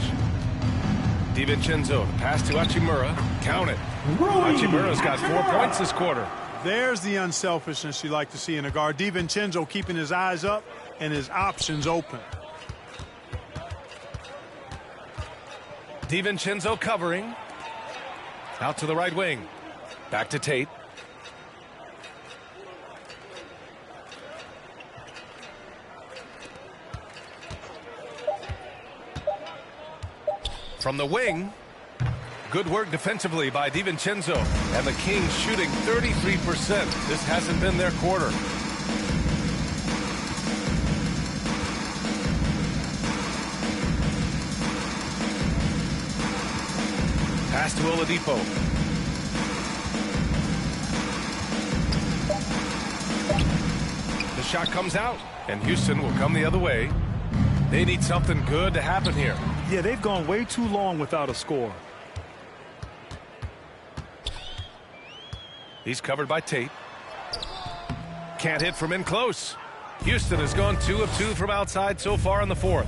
DiVincenzo, the pass to Hachimura. Count it. Hachimura's got 4 points this quarter. There's the unselfishness you like to see in a guard. DiVincenzo keeping his eyes up and his options open. DiVincenzo covering. Out to the right wing. Back to Tate. From the wing. Good work defensively by DiVincenzo. And the Kings shooting 33%. This hasn't been their quarter. Pass to Oladipo. The shot comes out, and Houston will come the other way. They need something good to happen here. Yeah, they've gone way too long without a score. He's covered by Tate. Can't hit from in close. Houston has gone 2 of 2 from outside so far in the fourth.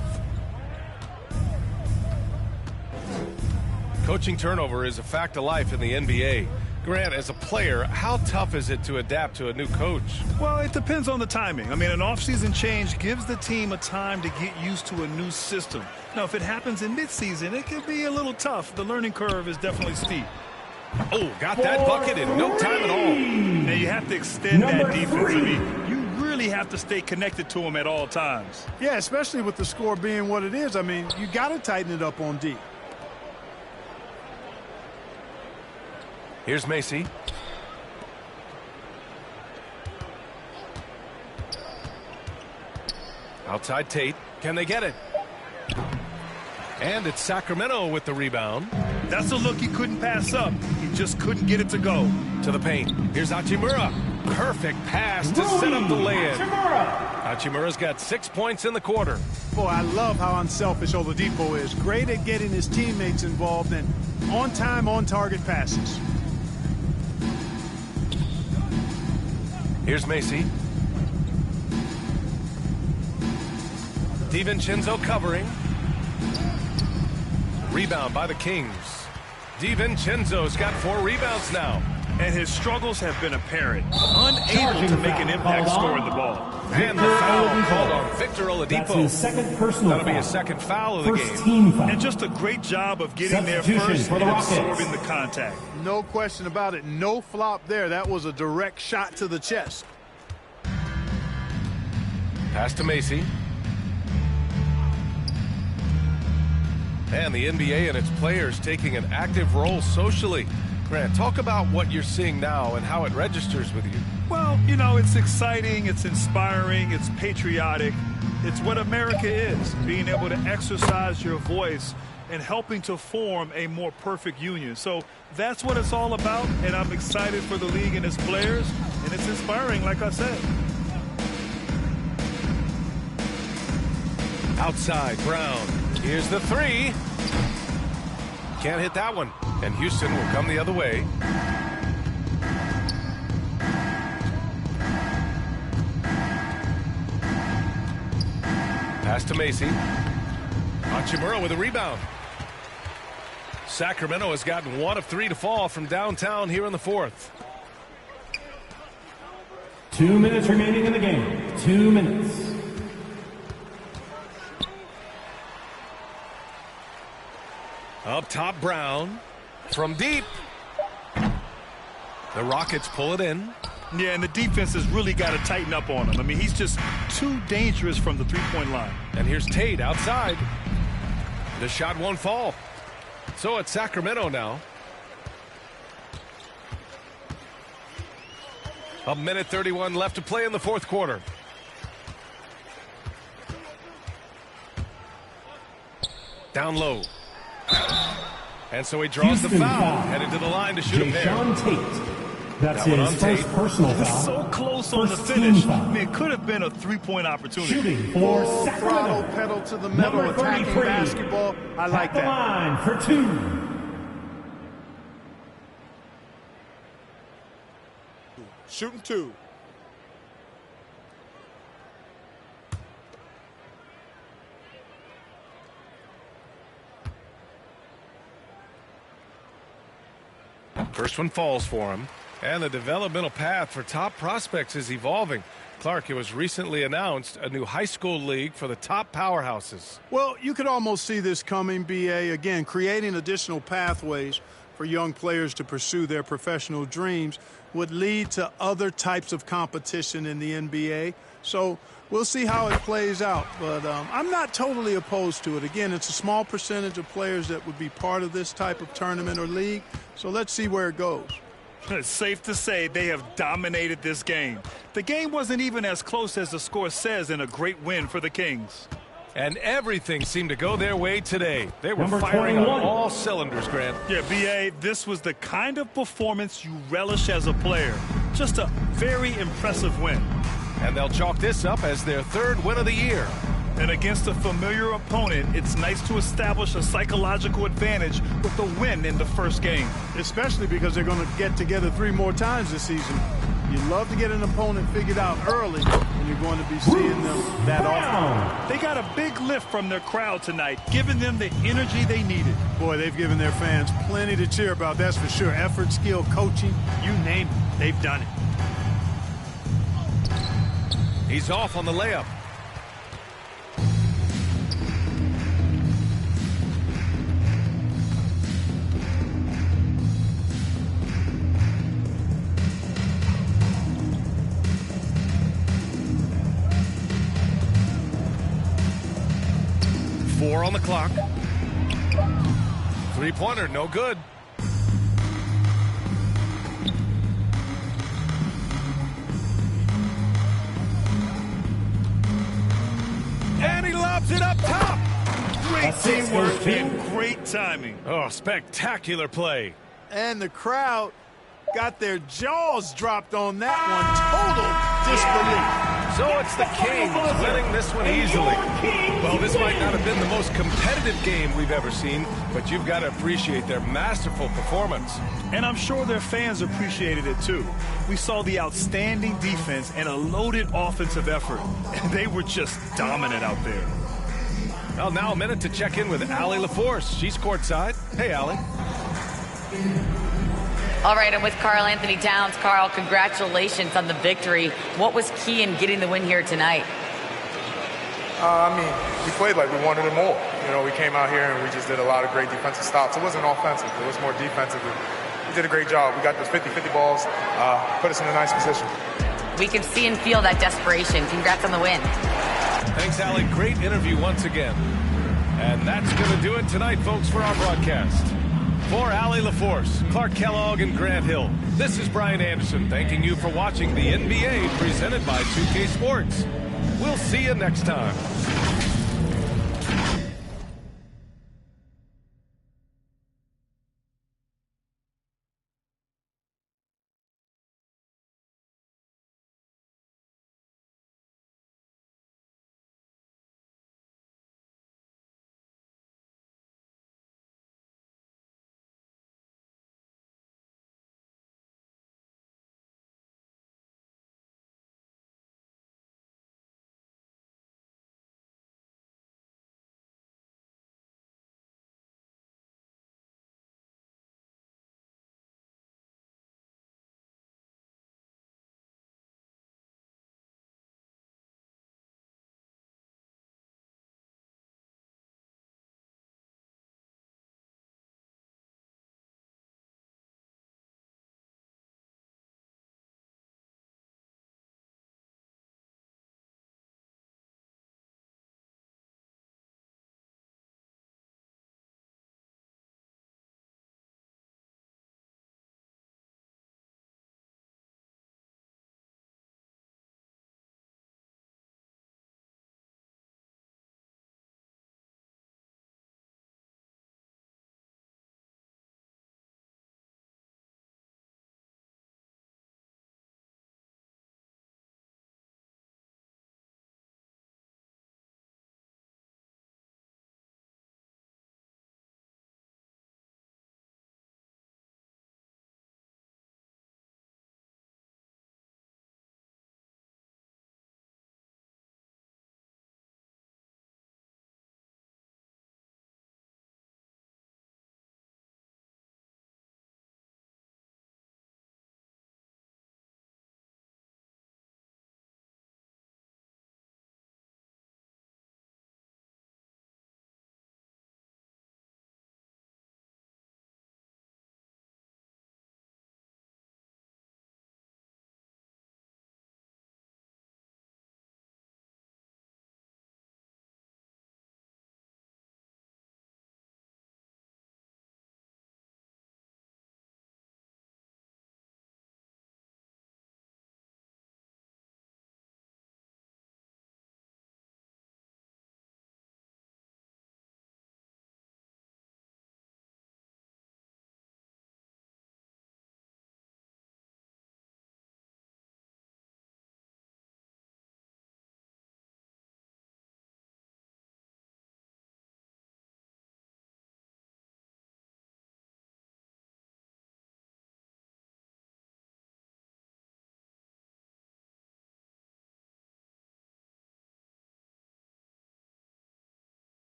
Coaching turnover is a fact of life in the NBA. Grant, as a player, how tough is it to adapt to a new coach? Well, it depends on the timing. I mean, an offseason change gives the team a time to get used to a new system. Now, if it happens in midseason, it can be a little tough. The learning curve is definitely steep. Oh, got that bucket in no time at all. Now, you have to extend that defense. I mean, you really have to stay connected to them at all times. Yeah, especially with the score being what it is. I mean, you got to tighten it up on D. Here's Macy. Outside Tate. Can they get it? And it's Sacramento with the rebound. That's a look he couldn't pass up. He just couldn't get it to go. To the paint. Here's Hachimura. Perfect pass to set up the lay-in. Hachimura's got 6 points in the quarter. Boy, I love how unselfish Oladipo is. Great at getting his teammates involved in on-time, on-target passes. Here's Macy. DiVincenzo covering. Rebound by the Kings. DiVincenzo's got 4 rebounds now. And his struggles have been apparent. Unable to make an impact scoring the ball. And the foul called on Victor Oladipo. That's his second personal That'll be foul. his second foul of the First game. team foul. And just a great job of getting there Substitution first for the and Rockets. absorbing the contact. No question about it. No flop there. That was a direct shot to the chest. Pass to Macy. And the NBA and its players taking an active role socially. Grant, talk about what you're seeing now and how it registers with you. Well, you know, it's exciting, it's inspiring, it's patriotic. It's what America is, being able to exercise your voice and helping to form a more perfect union. So that's what it's all about, and I'm excited for the league and its players, and it's inspiring, like I said. Outside, Brown. Here's the 3. Can't hit that one. And Houston will come the other way. Pass to Macy. Hachimura with a rebound. Sacramento has gotten 1 of 3 to fall from downtown here in the fourth. 2 minutes remaining in the game. 2 minutes. Up top, Brown. From deep. The Rockets pull it in. Yeah, and the defense has really got to tighten up on him. I mean, he's just too dangerous from the three-point line. And here's Tate outside. The shot won't fall. So it's Sacramento now. A minute 31 left to play in the fourth quarter. Down low. And so he draws Houston the foul. foul. Headed to the line to shoot a pair. Jason Tate. That's That one his on first Tate. personal foul. So close on the First finish. team foul. I mean, it could have been a three-point opportunity. Shooting for Full throttle, Sacramento. pedal to the metal, Number attacking 33. basketball. I like At the that. line for 2. Shooting 2. First one falls for him. And the developmental path for top prospects is evolving. Clark, it was recently announced a new high school league for the top powerhouses. Well, you could almost see this coming, B.A. Again, creating additional pathways for young players to pursue their professional dreams would lead to other types of competition in the NBA. So we'll see how it plays out. But I'm not totally opposed to it. Again, it's a small percentage of players that would be part of this type of tournament or league. So let's see where it goes. It's safe to say they have dominated this game. The game wasn't even as close as the score says in a great win for the Kings. And everything seemed to go their way today. They were Number firing 21. on all cylinders, Grant. Yeah, B.A., this was the kind of performance you relish as a player. Just a very impressive win. And they'll chalk this up as their third win of the year. And against a familiar opponent, it's nice to establish a psychological advantage with the win in the first game. Especially because they're going to get together 3 more times this season. You love to get an opponent figured out early, and you're going to be seeing them that often. They got a big lift from their crowd tonight, giving them the energy they needed. Boy, they've given their fans plenty to cheer about, that's for sure. Effort, skill, coaching, you name it, they've done it. He's off on the layup. Four on the clock. Three-pointer, no good. And he lobs it up top. Great teamwork and great timing. Oh, spectacular play. And the crowd got their jaws dropped on that one. Total disbelief. So it's the Kings winning this one easily. Well, this might not have been the most competitive game we've ever seen, but you've got to appreciate their masterful performance. And I'm sure their fans appreciated it too. We saw the outstanding defense and a loaded offensive effort, and they were just dominant out there. Well, now a minute to check in with Allie LaForce. She's courtside. Hey, Allie. All right, I'm with Karl Anthony Towns. Karl, congratulations on the victory. What was key in getting the win here tonight? We played like we wanted it more. You know, we came out here and we just did a lot of great defensive stops. It wasn't offensive. It was more defensive. We did a great job. We got those 50-50 balls, put us in a nice position. We can see and feel that desperation. Congrats on the win. Thanks, Allie. Great interview once again. And that's going to do it tonight, folks, for our broadcast. For Allie LaForce, Clark Kellogg, and Grant Hill, this is Brian Anderson thanking you for watching the NBA presented by 2K Sports. We'll see you next time.